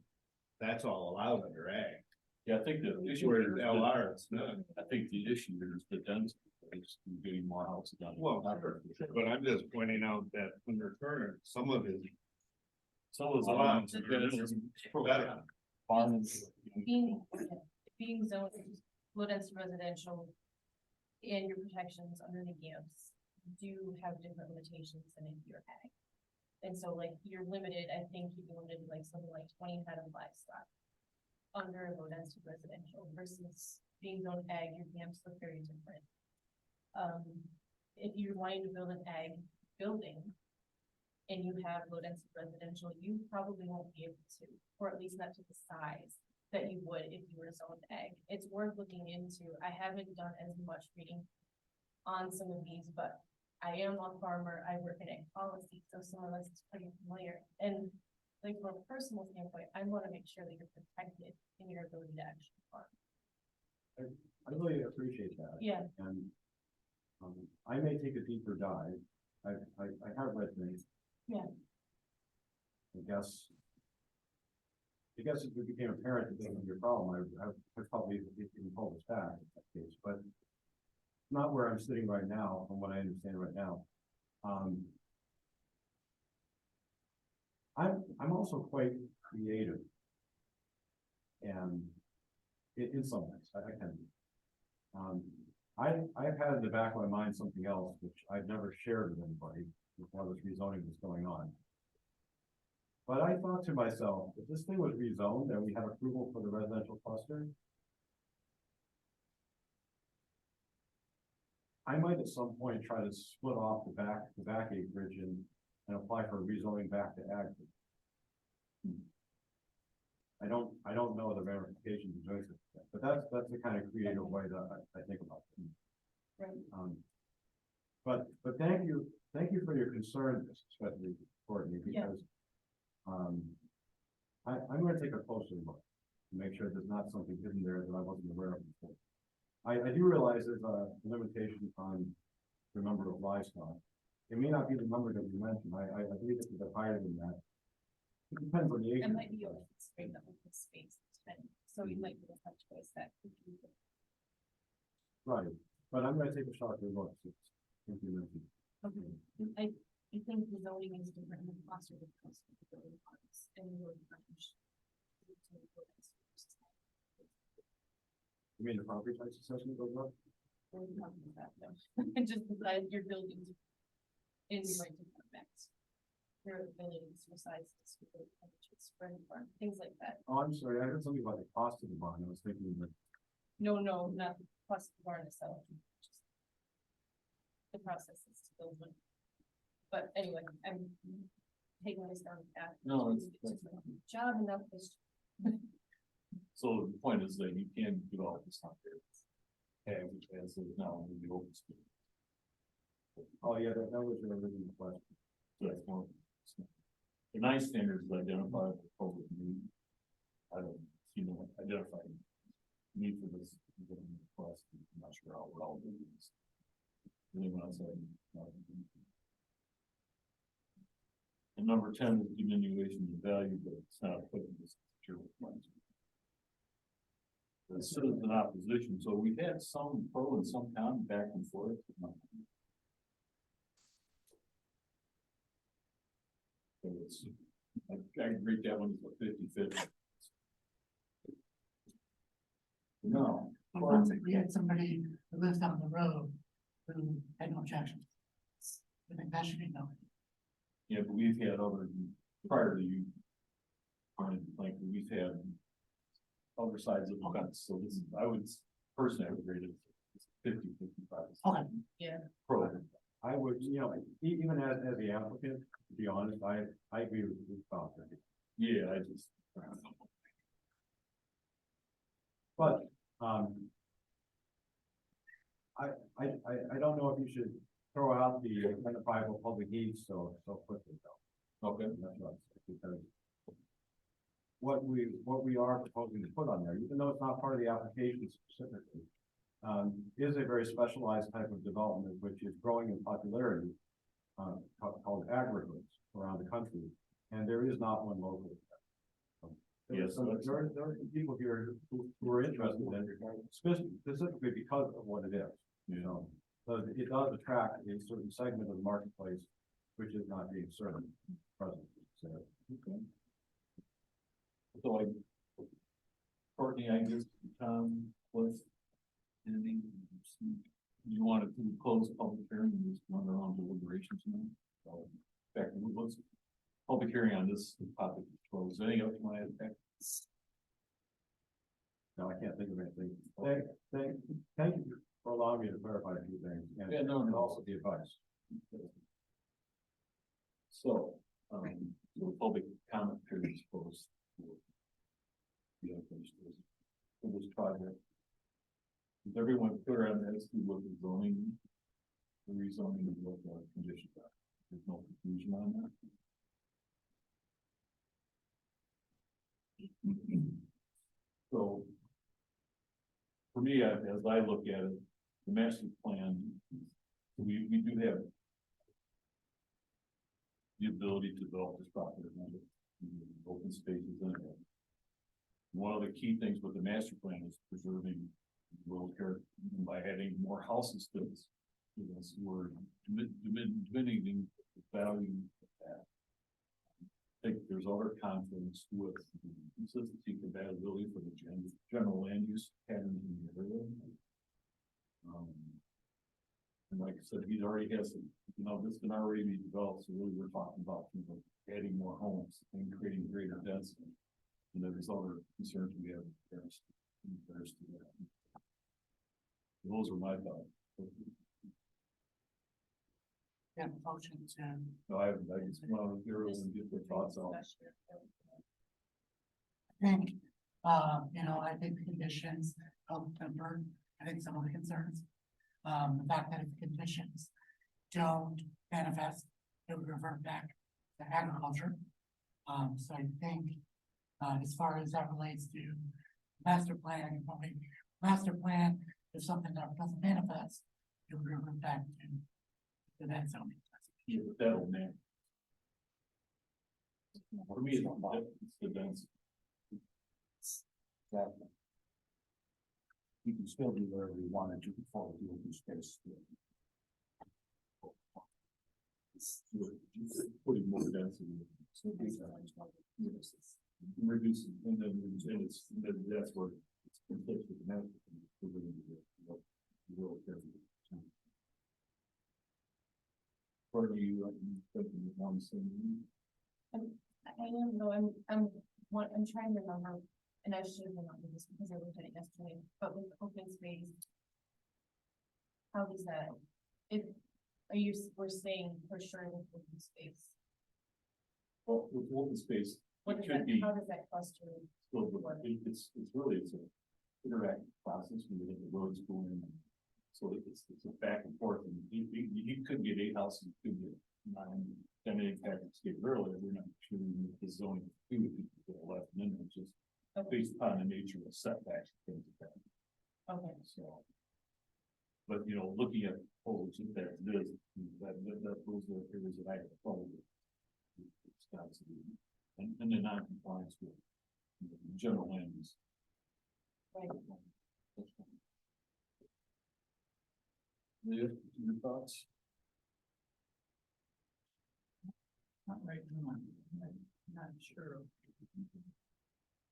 That's all allowed under ag. yeah, I think the issue Where here is LR, it's not. I think the issue here is the density, is getting more houses done. Well, but I'm just pointing out that under current, some of his Some of those. Allowed. Better. Farms. Being zoned low density residential and your protections under the GIFs do have different limitations than if you're ag. And so like you're limited, I think you'd be limited to like something like 20 head of livestock under low density residential versus being zoned ag, your GIFs look very different. If you're wanting to build an ag building and you have low density residential, you probably won't be able to, or at least not to the size that you would if you were zoned ag. It's worth looking into. I haven't done as much reading on some of these, but I am a farmer. I work in ag policy, so some of us is pretty familiar. And like from a personal standpoint, I want to make sure that you're protected in your ability to actually farm. I really appreciate that. Yeah. And, I may take a deeper dive. I have read things. Yeah. I guess if it became apparent that this was your problem, I probably even pull this back in that case, but not where I'm sitting right now, from what I understand right now. I'm also quite creative. And in some ways, I can be. I've had in the back of my mind something else, which I've never shared with anybody before this rezoning was going on. But I thought to myself, if this thing was rezoned and we had approval for the residential cluster, I might at some point try to split off the back acreage and apply for rezoning back to ag. I don't know the ramifications of doing that, but that's the kind of creative way that I think about it. Right. But thank you for your concern, especially Courtney, because I'm going to take a closer look to make sure there's not something hidden there that I wasn't aware of before. I do realize there's a limitation on the number of livestock. It may not be the number that you mentioned. I believe it's a bit higher than that. It depends on the It acreage. might be open space, so you might be able to have choice that. Right, but I'm going to take a shot at look. Since you mentioned. Okay, I think the zoning is different in the cluster of the building parts and the road frontage. You mean the property tax assessment goes up? We're talking about that, just beside your buildings in the right to affect your abilities, your sizes, your frontages, spread farm, things like that. Oh, I'm sorry, I heard something about the cost of the bond. I was thinking that. No, not plus the barn itself. Just the process is to build one. But anyway, I'm taking this down the path. No, It's just my job enough is. So the point is that you can develop this out there. Ag as is now in the open space. Oh, yeah, that was your original question. So that's one. The nine standards identify the public need. I don't, identify need for this request. I'm not sure how well it is. Anyone else have any? And number 10 is diminution of value, but it's not put in this material plans. The citizen opposition, so we had some pro and some con back and forth. So it's, I can read that one as a 50-50. No. Once we had somebody who lives down the road who had no objection. I think that should be known. Yeah, but we've had other, prior to you And like we've had other sides of the fence, so this, I would personally, I would rate it 50-55. Okay. Yeah. Pro. I would, even as the applicant, to be honest, I agree with this concept. Yeah, I just. But, I don't know if you should throw out the identifiable public needs so quickly though. Okay. That's what I'm saying, because what we are proposing to put on there, even though it's not part of the application specifically, is a very specialized type of development, which is growing in popularity, called agriculture around the country, and there is not one locally. Yes, So there are people here who are interested in it, specifically because of what it is, So it does attract a certain segment of the marketplace, which is not being served presently. So, okay. So Courtney, I guess, was anything you wanted to close the public hearing and just run around deliberations now? So, back to what's public hearing on this topic closed. Anything else you want to add back? No, I can't think of anything. Thank you for allowing me to clarify a few things, and, Yeah, no, and no. also the advice. So, the public comment period is closed. Yeah, for this project. Is everyone clear on as to what the zoning, the rezoning and what the conditions are? There's no confusion on that? So, for me, as I look at it, the master plan, we do have the ability to develop this property, open spaces in it. One of the key things with the master plan is preserving rural character by adding more houses to this. We're diminishing the value of that. I think there's other conflicts with the consistency, compatibility for the general land use patterns in the area. And like I said, he already has, this can already be developed, so really we're talking about, adding more homes and creating greater density. And there's other concerns we have in regards to that. Those are my thoughts. Yeah, motion to. No, I just want to hear and get their thoughts on. I think, I think the conditions help temper, I think some of the concerns. The fact that if the conditions don't manifest, it would revert back to agriculture. So I think, as far as that relates to master plan, probably master plan, if something that doesn't manifest, it would revert back to that zoning. Yeah, but that'll man. For me, it's the density. Exactly. You can still do whatever you wanted to before the open space. Putting more density. Reducing, and then that's where it's conflicts with the master. Or do you thinking of one thing? I don't know, I'm trying to remember, and I should have remembered this because I looked at it yesterday, but with open space. How does that, we're saying for sure with open space, Well, with open space, what it is could that, be, how does that cluster? it's really, it's an interactive process when you get the roads going. So it's a back and forth, and you could get 8 houses, you could get 9, then in fact, it's getting earlier, we're not sure the zoning, people get left in, it's just based upon the nature of setbacks. Things like that. Okay. So. But, looking at polls, that those are areas that I have trouble with. It's got to be, and the non-compliance with general land use. Right. Leah, your thoughts? Not right now, I'm not sure.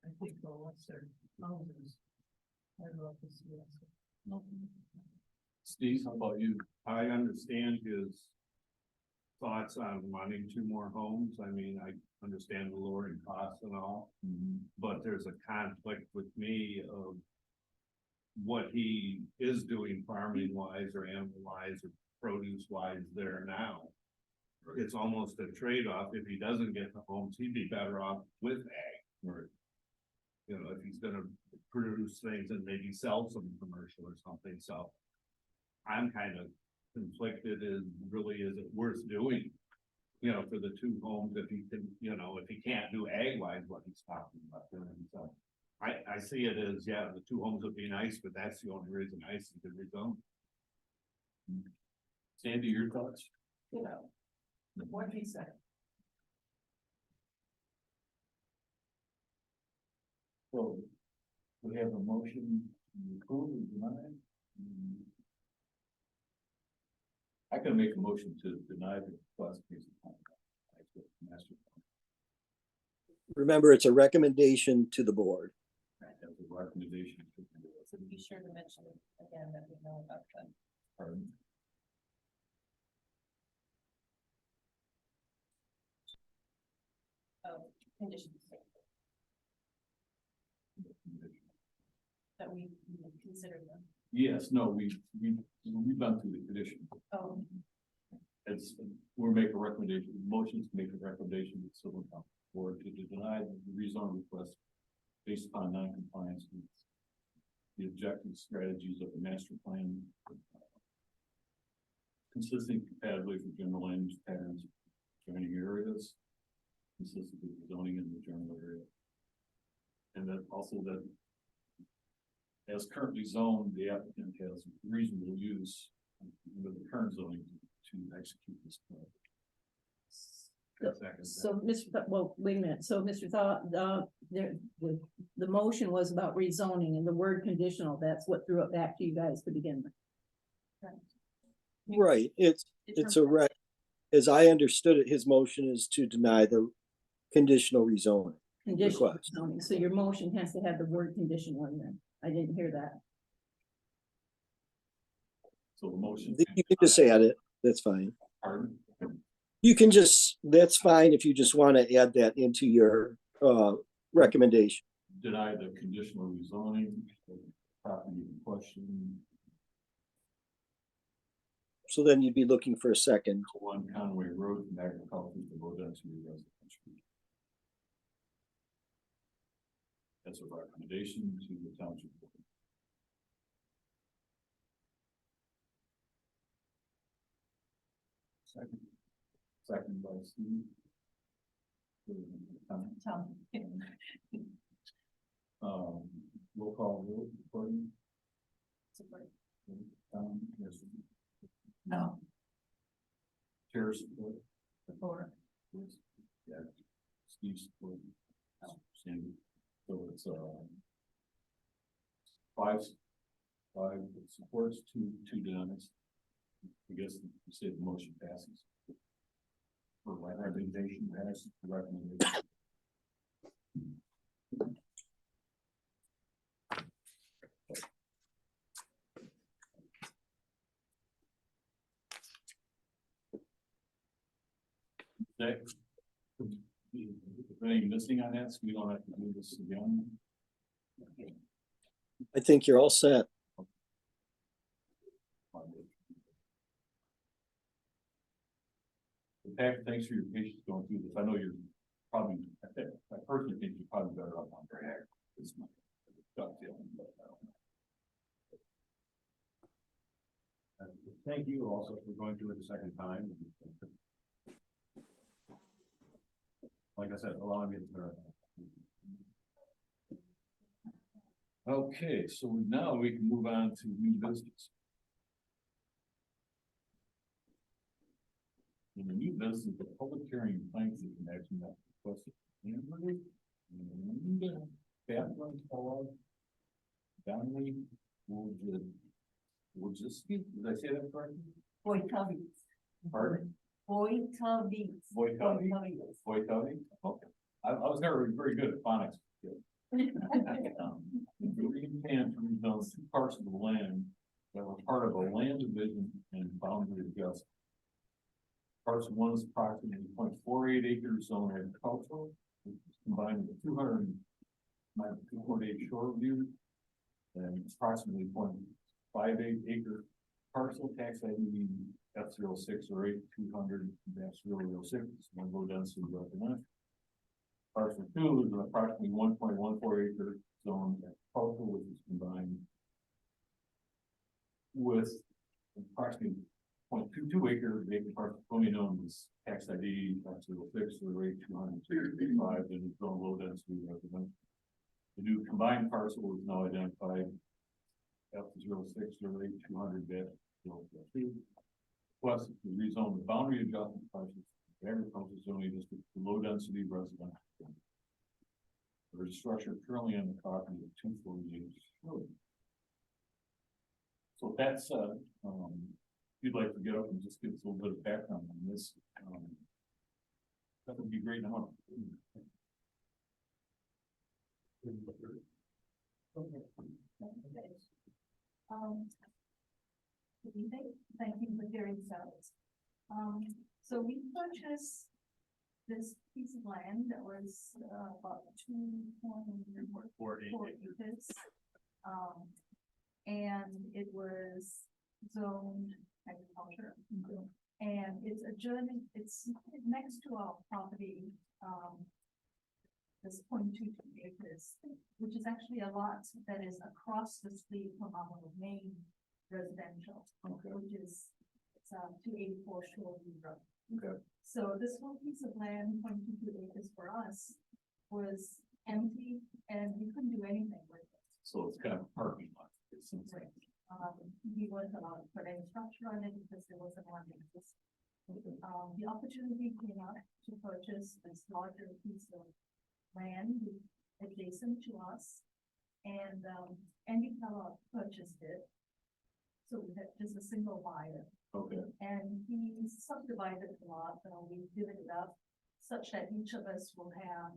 I think the lesser houses. I love to see us. Steve, how about you? I understand his thoughts on wanting two more homes. I mean, I understand the lowering costs and all, but there's a conflict with me of what he is doing farming wise or animal wise or produce wise there now. It's almost a trade-off. If he doesn't get the homes, he'd be better off with ag. Right. You know, if he's gonna produce things and maybe sell some commercial or something, so. I'm kind of conflicted, is it worth doing? You know, for the two homes, if he can, you know, if he can't do ag wise, what he's talking about doing, so. I see it as, yeah, the two homes would be nice, but that's the only reason I see the rezone. Sandy, your thoughts? You know, what he said. So we have a motion to approve or deny. I can make a motion to deny the classification. Master plan. Remember, it's a recommendation to the board. As a recommendation. So be sure to mention again that we know about that. Pardon? Conditions. That we consider them. Yes, no, we've gone through the condition. Oh, It's, we're making a recommendation, motions to make a recommendation to the civil board to deny the rezone request based upon non-compliance with the objective strategies of the master plan, consistent compatibility with general land use patterns, surrounding areas, consistent with the zoning in the general area. And that also that as currently zoned, the applicant has reasonable use under the current zoning to execute this plan. So, well, wait a minute, so Mr. Thought, the motion was about rezoning and the word conditional, that's what threw it back to you guys to begin with. Right, it's a as I understood it, his motion is to deny the conditional rezoning. Conditional Request. zoning, so your motion has to have the word conditional in there. I didn't hear that. So the motion. You can just add it, that's fine. Pardon? You can just, that's fine if you just want to add that into your recommendation. Deny the conditional rezoning, of the property in question, So then you'd be looking for a second. 1 Conway Road from agriculture to low density residential. That's a recommendation to the township board. Second by Steve. Tom. Roll call vote, Gordon. Support. Yes. No. Chair support. Support. Yes. Yeah. Steve support. Sandy. So it's five supports, two denies. I guess you say the motion passes. For recommendation passes, the recommendation. Okay. If anything missing on that, so we don't have to do this again. I think you're all set. Pat, thanks for your patience going through this. I know you're probably, I personally think you're probably better off on drag. It's my gut feeling, but I don't know. Thank you also for going through it the second time. Like I said, allowing me to. Okay, so now we can move on to new business. In the new business, the public hearing plans the connection that requested. And Catherine Paul Donnelly, would just speak, did I say that correctly? Pardon? Voitovitz. Okay. I was never very good at phonics. We intend to rezone 2 parcels of land that were part of a land division and boundary adjustment. Parcel one is approximately 0.48 acres zone agricultural, which is combined with 208 shore view. And it's approximately 0.58 acre parcel tax ID F06 or 8200-006, one low density recommended. Parcel two is an approximately 1.14 acre zone agricultural, which is combined with approximately 0.22 acre vacant parcel formerly known as tax ID F06 or 8200-285, and it's zone low density residential. The new combined parcel is now identified F06 or 8200-002. Plus, to rezone the boundary adjustment parcels to agricultural zoning district to low density residential. There is structure currently on the property of 248 Shirley. So if that's if you'd like to get up and just give us a little bit of background on this, that would be great. Now. Good evening. Thank you for hearing us. So we purchased this piece of land that was about 2.4 acres. And it was zoned agriculture. And it's adjoining, it's next to our property, this 0.22 acres, which is actually a lot that is across the street from our main residential, which is 284 Shore View Road. Okay. So this whole piece of land, 0.22 acres for us, was empty and we couldn't do anything with it. So it's kind of a parking lot. It seems like. We weren't allowed to put any structure on it because there wasn't one exist. The opportunity came up to purchase this larger piece of land adjacent to us, and Andy Keller purchased it. So we had just a single buyer. Okay. And he subdivided the lot, we divided it up such that each of us will have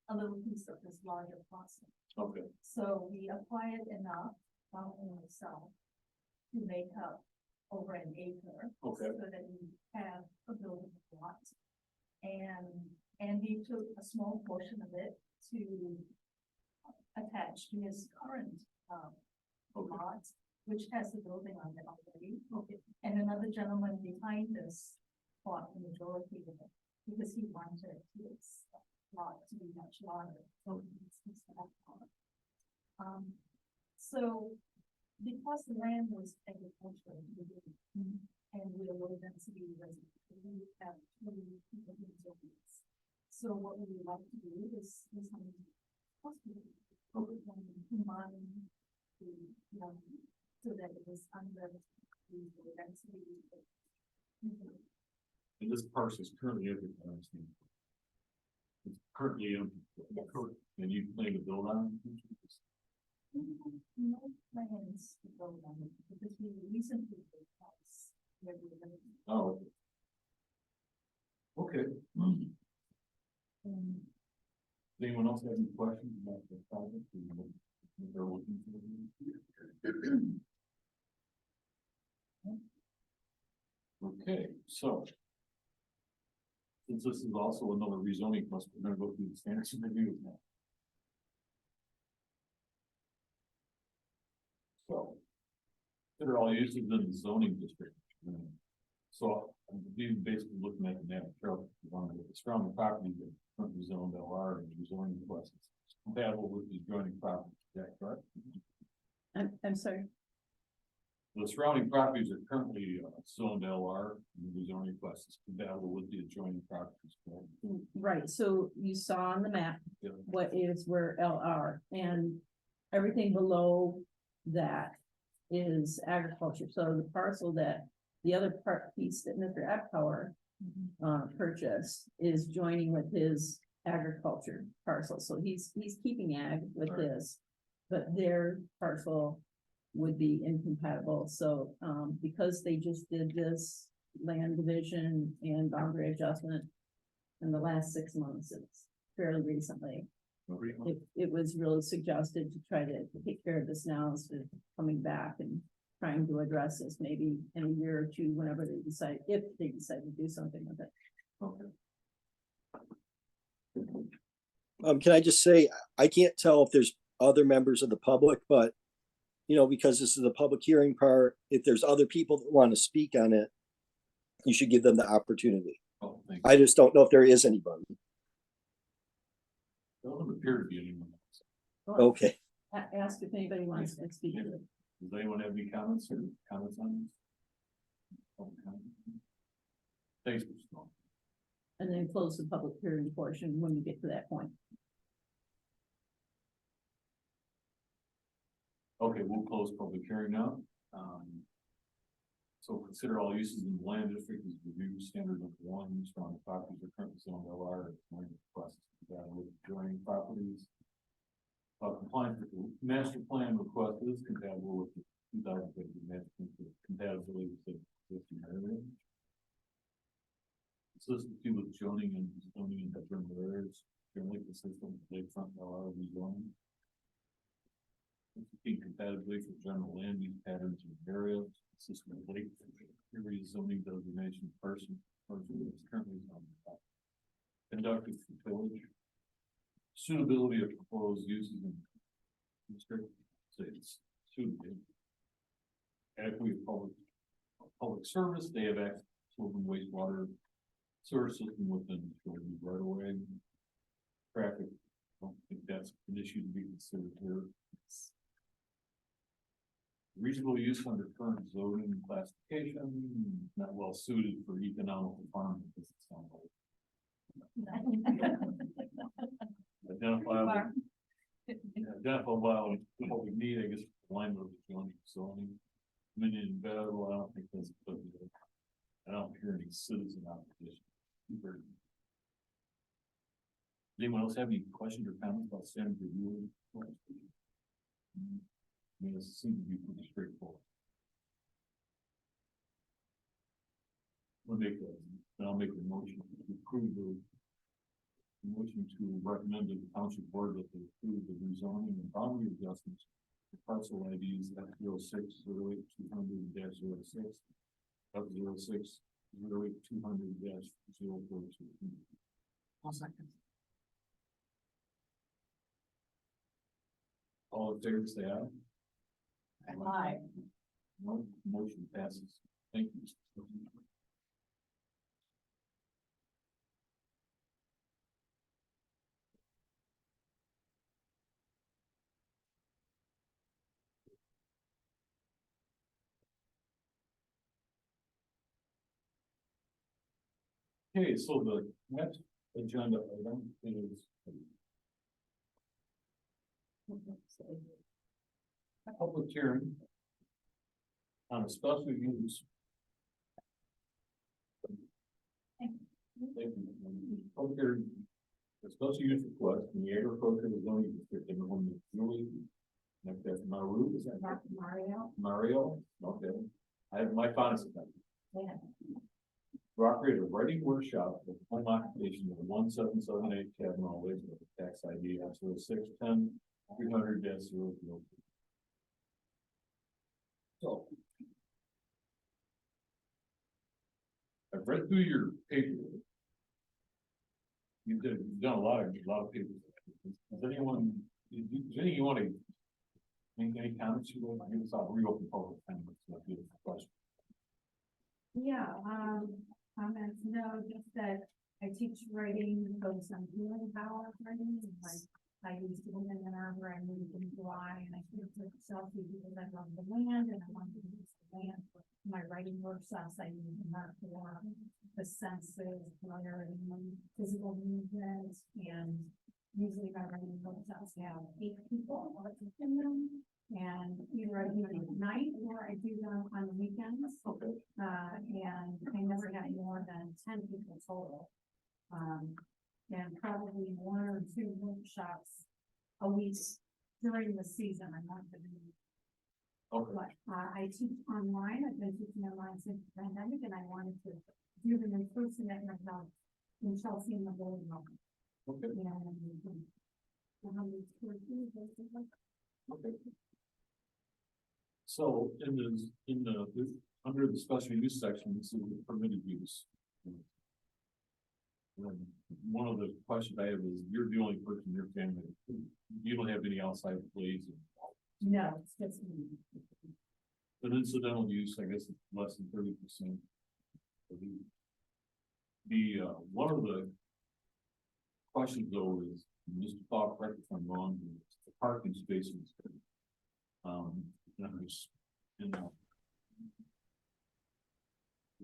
a little piece of this larger parcel. Okay. So we acquired enough in itself to make up over an acre. Okay. So that we have a building lot. And Andy took a small portion of it to attach to his current lot, which has the building on it already. Okay. And another gentleman behind us bought the majority of it because he wanted his lot to be much larger. So because the land was agricultural and we are low density residential, we have two people in zones. So what we would like to do is possibly combine the so that it is under the low density. And this parcel is currently empty. I understand. It's currently empty. Yes. And you plan to build on it? No plans to go on it because we recently built a house where we live. Oh. Okay. Does anyone else have any questions about the project? They're looking for. Okay, so. Since this is also another rezoning plus, we're gonna go through the standards review now. So. Consider all uses in the zoning district. So I'm basically looking at the map, the surrounding property that currently zoned LR and rezoning requests compatible with the adjoining property. Is that correct? I'm sorry. The surrounding properties are currently zoned LR and the rezoning request is compatible with the adjoining properties. Correct? Right, so you saw on the map Yeah. what is where LR and everything below that is agriculture. So the parcel that, the other part piece that Mr. Eppower purchased is joining with his agriculture parcel. So he's keeping ag with Right. his, but their parcel would be incompatible. So because they just did this land division and boundary adjustment in the last 6 months, it's fairly recently. It was really suggested to try to take care of this now instead of coming back and trying to address this maybe in a year or two, whenever they decide, if they decide to do something with it. Okay. Can I just say, I can't tell if there's other members of the public, but, you know, because this is the public hearing part, if there's other people that want to speak on it, you should give them the opportunity. Oh, thank I just don't know if there is anybody. Doesn't appear to be anyone else. Well, Okay. Ask if anybody wants to speak to it. Does anyone have any comments or comments on this? Public comment? Thanks, Mr. Small. And then close the public hearing portion when you get to that point. Okay, we'll close public hearing now. So consider all uses in the land district as review standard number one, surrounding properties are currently zoned LR, and process with adjoining properties. Compliance with the master plan request is compatible with the 2050 master plan compatibility with the existing area. Consistency with zoning and different areas, generally consistent with lakefront LR rezoning. Compatibility for general land use patterns in the area, consistent with lake area zoning designation person is currently zoned. Conducted village. Suitability of proposed uses in district, say it's suitable. Adequate public service, they have access to the wastewater sewer system within the right away. Traffic, I don't think that's an issue to be considered here. Reasonable use under current zoning and classification, not well suited for economic farming. Identifiable, what we need, I guess, alignment with the zoning. Minion battle, I don't think that's, I don't hear any citizen opposition. Does anyone else have any questions or comments about standard review? I mean, this seems to be pretty straightforward. I'll make a motion to approve the motion to recommend to the township board that they approve the rezoning and boundary adjustments for parcel IDs F06-08-200-06, F06-08-200-042. I'll second. All in favor, say aye. Aye. No, motion passes. Thank you. Okay, so the next agenda item is a public hearing on a special use. Public hearing, a special use request in the agricultural zoning district in the home of Julie. Next, that's Maru, is that Mario. Mario? Okay. I have my finest. Yeah. To operate a writing workshop with home occupation of 1778 Kavanaugh Way with the tax ID F0610 300-002. So I've read through your paper. You've done a lot of papers. Does anyone you want to make any comments you want to give us? I'll reopen public comments. Beautiful question. Yeah, comments, no, just that I teach writing, focus on healing power writing, like I used to live in Ann Arbor, I moved in July, and I took selfie because I love the land and I wanted to use the land for my writing workshops. I use them for the senses, clarity, physical movement, and usually my writing workshops have 8 people in them. And either I do them at night or I do them on the weekends. And I never had more than 10 people total. And probably 1 or 2 workshops a week during the season. I'm not going to. But I teach online. I've been teaching online since the pandemic, and I wanted to do them in person at my house in Chelsea in the Golden Moment. Okay. And Okay. So under the special use section, this is the permitted use. One of the questions I have is, you're the only person in your family, you don't have any outside employees. No, it's just me. But incidental use, I guess, it's less than 30%. One of the questions though is, Mr. Falk, correct me if I'm wrong, the parking spaces. And I'm just,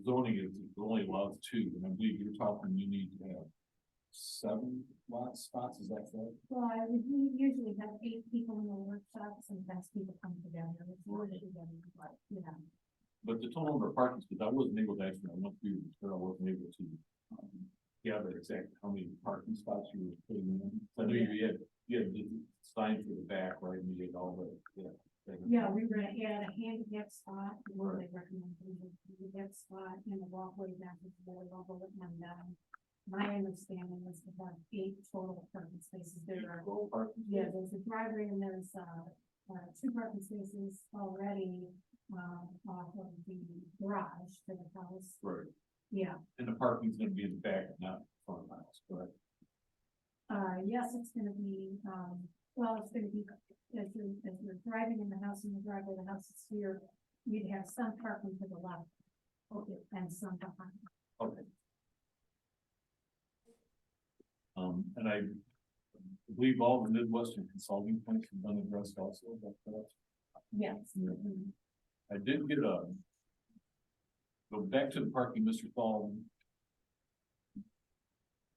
zoning is only allowed 2, and I believe you're talking you need to have 7 spots, is that correct? Well, we usually have 8 people in the workshop, sometimes people come together, it's more together, but, you know. But the total number of parking spaces, I wasn't able to actually, I went through, I wasn't able to gather exactly how many parking spots you were putting in. I know you had the sign for the back, right, and you had all the, Yeah, we were gonna add a handicap spot, we really recommend a handicap spot in the walkway back to the level, and, my understanding was to have 8 total parking spaces. There are, there's a driveway and there's, 2 parking spaces already, off of the garage to the house. right, Yeah, and the parking's gonna be in the back, not in front of the house, correct? yes, it's gonna be, well, it's gonna be, as you're driving in the house and the driveway, the house is here, you'd have some parking to the left. Okay, and some behind. Okay. And I believe all the Midwestern consulting points have been addressed also, is that correct? Yes. Yeah. I did get go back to the parking, Mr. Fall.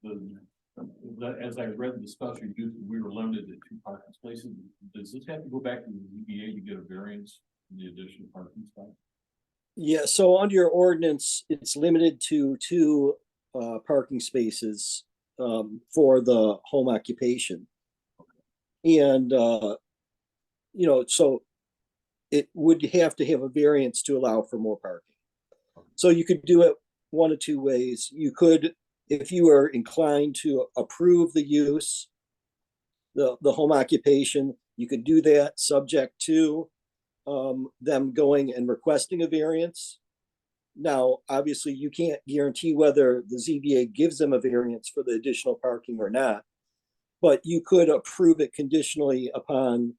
As I read the special use, we were limited to 2 parking spaces. Does this have to go back to the ZBA to get a variance in the additional parking spot? Yeah, so under your ordinance, it's limited to 2 parking spaces for the home occupation. And so it would have to have a variance to allow for more parking. So you could do it one of 2 ways. You could, if you are inclined to approve the use, the home occupation, you could do that subject to them going and requesting a variance. Now, obviously, you can't guarantee whether the ZBA gives them a variance for the additional parking or not, but you could approve it conditionally upon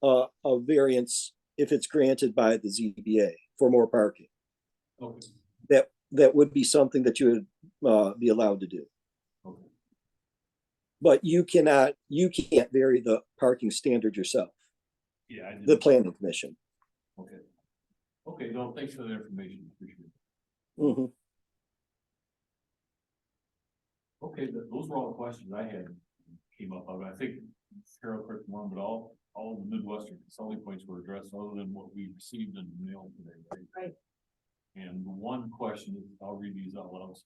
a variance if it's granted by the ZBA for more parking. Okay. That would be something that you would be allowed to do. Okay. But you can't vary the parking standard yourself, Yeah, I did. the planning commission. Okay. Okay, no, thanks for the information, appreciate it. Mhm. Okay, those were all the questions I had came up of. I think Carol, quick one, but all the Midwestern consulting points were addressed other than what we received in the mail today, right? Right. And the one question is, I'll read these out loud.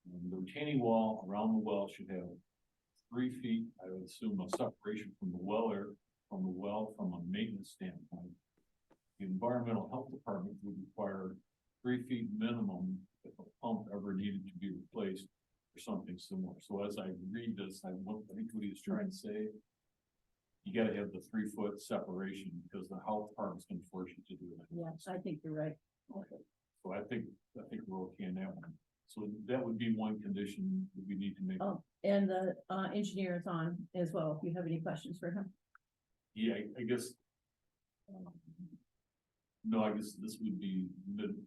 The retaining wall around the well should have 3 feet, I would assume, of separation from the well from a maintenance standpoint. The environmental health department would require 3 feet minimum if a pump ever needed to be replaced or something similar. So as I read this, I think what he's trying to say, you gotta have the 3-foot separation because the health department's gonna force you to do that. Yes, I think you're right. Okay. So I think we're okay in that one. So that would be one condition that we need to make. Oh, and the engineer is on as well, if you have any questions for him. Yeah, I guess. No, I guess this would be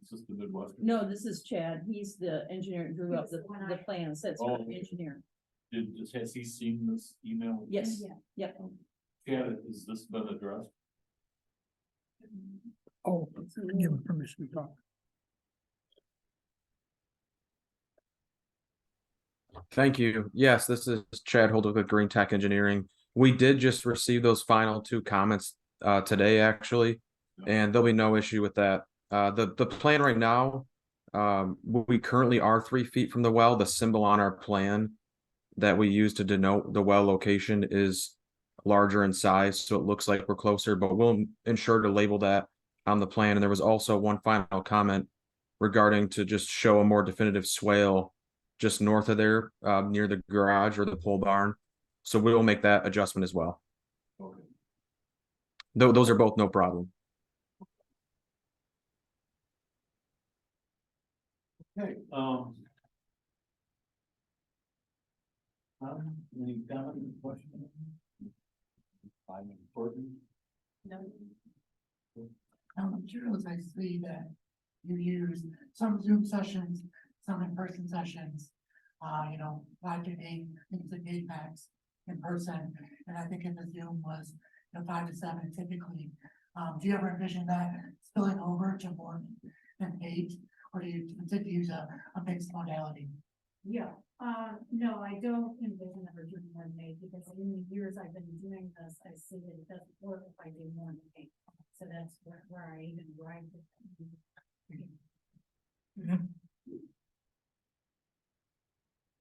just the Midwest. No, this is Chad. He's the engineer who drew up the plans. That's Oh, the engineer. Has he seen this email? Yes, Yeah. yep. Chad, has this been addressed? Oh, give him permission to talk. Thank you. Yes, this is Chad Holder with Green Tech Engineering. We did just receive those final 2 comments today, actually, and there'll be no issue with that. The plan right now, we currently are 3 feet from the well. The symbol on our plan that we use to denote the well location is larger in size, so it looks like we're closer, but we'll ensure to label that on the plan. And there was also one final comment regarding to just show a more definitive swale just north of there, near the garage or the pole barn. So we will make that adjustment as well. Okay. Those are both no problem. Okay, any comment, question? I'm important. No. Materials I see that you use, some Zoom sessions, some in-person sessions. You know, 5 to 8, I think it's like 8 max in person, and I think in the Zoom was, you know, 5 to 7 typically. Do you ever envision that spilling over to more than 8, or do you tend to use a mixed modality? Yeah, no, I don't envision ever doing more than 8, because in the years I've been doing this, I see that it doesn't work if I do more than 8. So that's where I even arrived.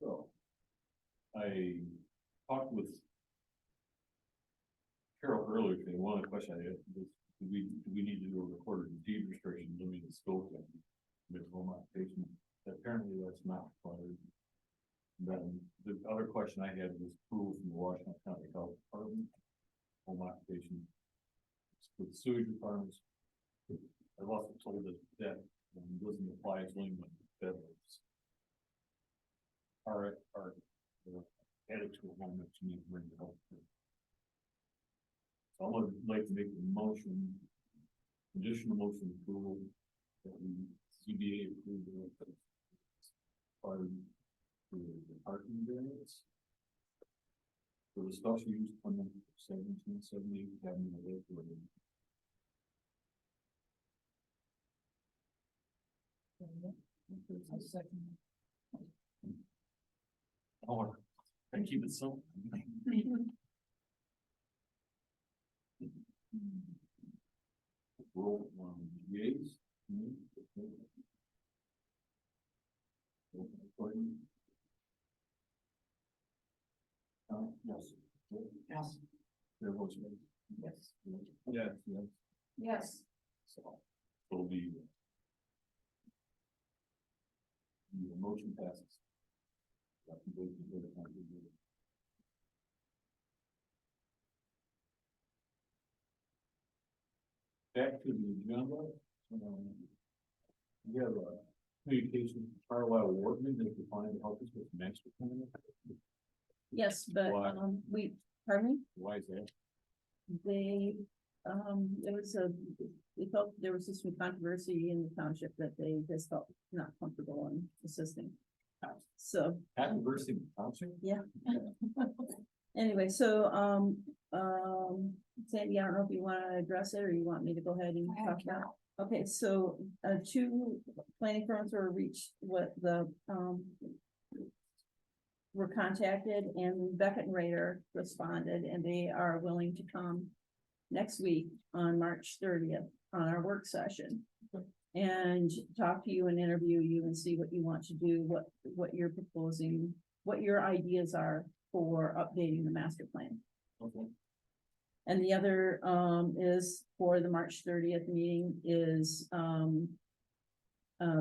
So, I talked with Carol earlier today. One of the questions I had was, do we need to do a recorded deed restriction limiting the scope of the home occupation? Apparently that's not required. Then the other question I had was approval from the Washington County Health Department, home occupation with sewage requirements. I've also told that doesn't apply as only when bedrooms are added to a home that you need to bring the health care. So I would like to make a motion, additional motion approval that the ZBA approve the for the parking variance for the special use permit 1770 Avenue of Lake Road. A second. Oh, I keep it simple. Roll yeas. Yes. Yes. There was no. Yes. Yes, yes. Yes. So, it'll be. The motion passes. Back to the agenda. We have a communication, Carlisle Wardman, that defined to help us with master plan. Yes, but, Why? pardon me? Why is that? They, they felt there was some controversy in the township that they just felt not comfortable in assisting. So, Controversy in the township? yeah. Anyway, so, Sandy, I don't know if you wanna address it, or you want me to go ahead and talk about it? Okay, so, 2 planning firms were were contacted, and Beckett and Rader responded, and they are willing to come next week on March 30th on our work session. And talk to you and interview you and see what you want to do, what you're proposing, what your ideas are for updating the master plan. Okay. And the other, is for the March 30th meeting is,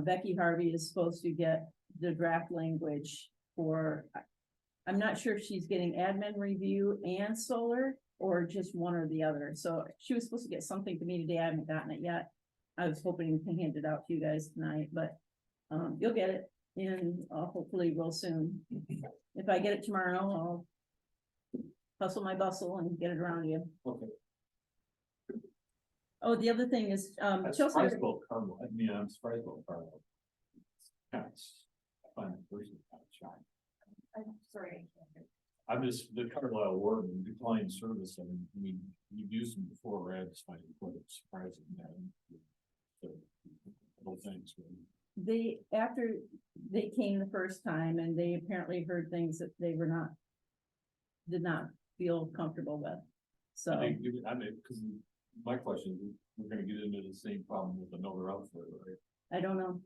Becky Harvey is supposed to get the draft language for, I'm not sure if she's getting admin review and solar, or just one or the other. So she was supposed to get something to me today. I haven't gotten it yet. I was hoping to hand it out to you guys tonight, but, you'll get it in, hopefully real soon. If I get it tomorrow, I'll hustle my bustle and get it around you. Okay. Oh, the other thing is, I'm Chelsea, surprised about Carmel. I mean, I'm surprised about Carmel. I find the person kind of shy. I'm sorry. I'm just, the Carlisle word and decline service, I mean, you've used them before, right? It's fine, quite surprising that. So, whole things, really. after they came the first time, and they apparently heard things that they did not feel comfortable with. So, I mean, because my question, we're gonna get into the same problem with another outfit, right? I don't know.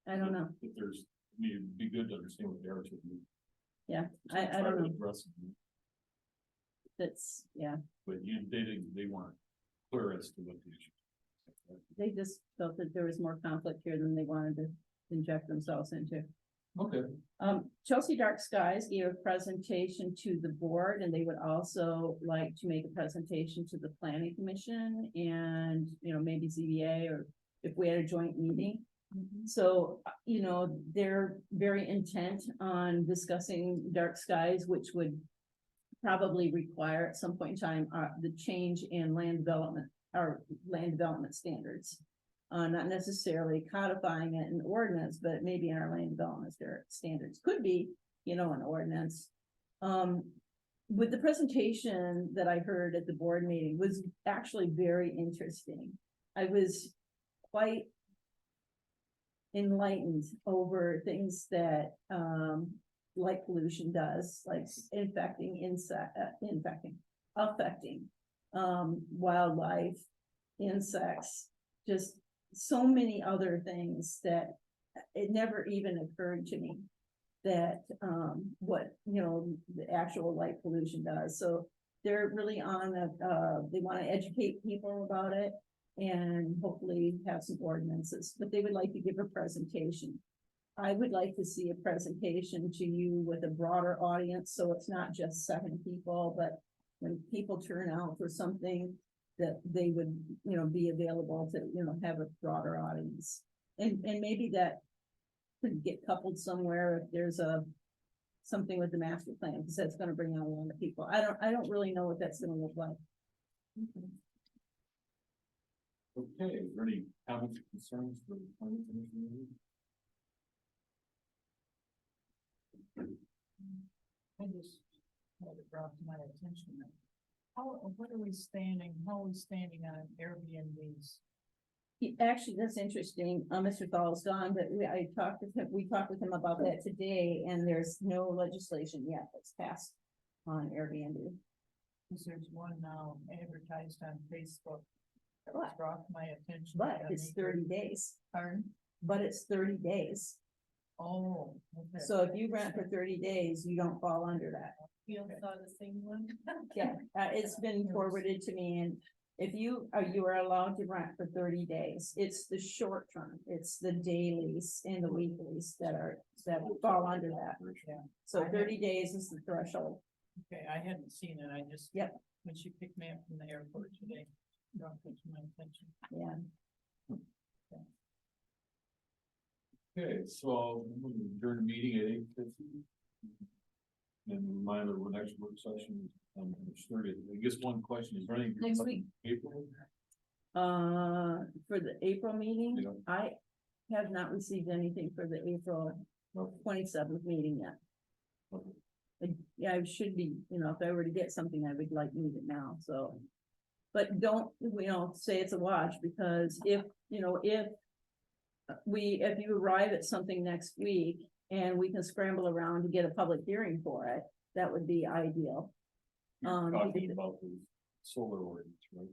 If there's, I mean, it'd be good to understand what they are to do. Yeah, So I try don't to know. address them, That's, yeah, but they weren't clear as to what the issue. they just felt that there was more conflict here than they wanted to inject themselves into. Okay. Chelsea Dark Skies gave a presentation to the board, and they would also like to make a presentation to the planning commission and, maybe ZBA, or if we had a joint meeting. So, you know, they're very intent on discussing dark skies, which would probably require at some point in time, the change in land development, or land development standards. Not necessarily codifying it in ordinance, but maybe in our land development standards, could be, you know, an ordinance. With the presentation that I heard at the board meeting was actually very interesting. I was quite enlightened over things that, light pollution does, like affecting wildlife, insects, just so many other things that it never even occurred to me that, what, you know, the actual light pollution does. So they're really on they want to educate people about it and hopefully have some ordinances, but they would like to give a presentation. I would like to see a presentation to you with a broader audience, so it's not just 7 people, but when people turn out for something, that they would, you know, be available to, you know, have a broader audience. And maybe that could get coupled somewhere if there's something with the master plan, because that's gonna bring out a lot of people. I don't really know what that's gonna look like. Okay, is there any comments or concerns for the planning commission? I just had it brought to my attention that, what are we standing, how are we standing on Airbnbs? Actually, that's interesting. Mr. Thal's gone, but we talked with him about that today, and there's no legislation yet that's passed on Airbnb. Because there's one now advertised on Facebook that was But- brought to my attention. But that it's they- 30 days. Pardon? But it's 30 days. Oh, okay. So if you rent for 30 days, you don't fall under that. You saw the same one? Yeah, it's been forwarded to me, and if you are allowed to rent for 30 days, it's the short term, it's the dailies and the weeklies that fall under that. Yeah. So 30 days is the threshold. Okay, I hadn't seen it, I just. Yep. When she picked me up from the airport today, brought it to my attention. Yeah. Okay, so during the meeting at 8:50. And reminder, our next work session, started, I guess one question, is there anything? Next week. April? For the April meeting, Yeah. I have not received anything for the April No. 27th meeting yet. Yeah, I should be, you know, if I were to get something, I would like need it now, so. But don't, you know, say it's a watch, because if you arrive at something next week and we can scramble around to get a public hearing for it, that would be ideal. You're talking because- about the solar ordinance, right?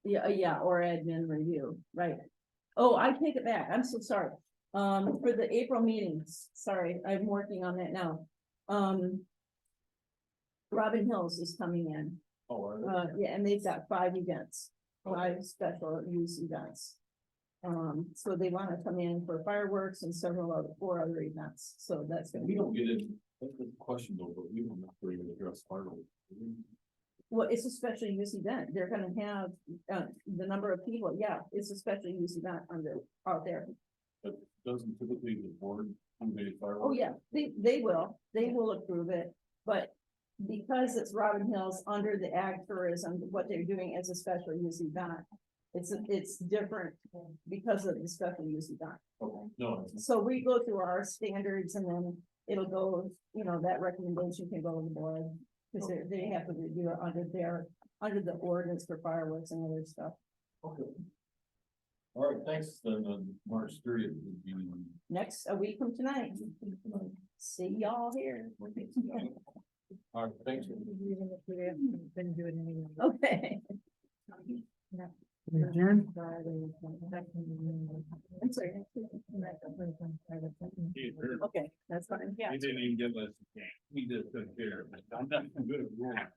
Yeah, or admin review, right? Oh, I take it back, I'm so sorry. For the April meetings, sorry, I'm working on that now. Robin Hills is coming in, Oh, are they? yeah, and they've got 5 events, 5 special use events. So they wanna come in for fireworks and 4 other events, so that's gonna We be. don't get it, that's a question though, but we don't have to even address fireworks. Well, it's a special use event, they're gonna have, the number of people, yeah, it's a special use event out there. But doesn't typically the board convey fireworks? Oh, yeah, they will approve it, but because it's Robin Hills under the ag tourism, what they're doing as a special use event. It's different because of the special use event. Okay, no, it's- So we go through our standards and then it'll go, you know, that recommendation can go to the board. Cause they have to review it under the ordinance for fireworks and other stuff. okay. All right, thanks, then, March 30th would be. A week from tonight. See y'all here. All right, thanks. Been doing anything. Okay. Adjourn? I'm sorry. Okay, that's fine. Yeah. He didn't even give us, he just took care of it. I'm not good at rules.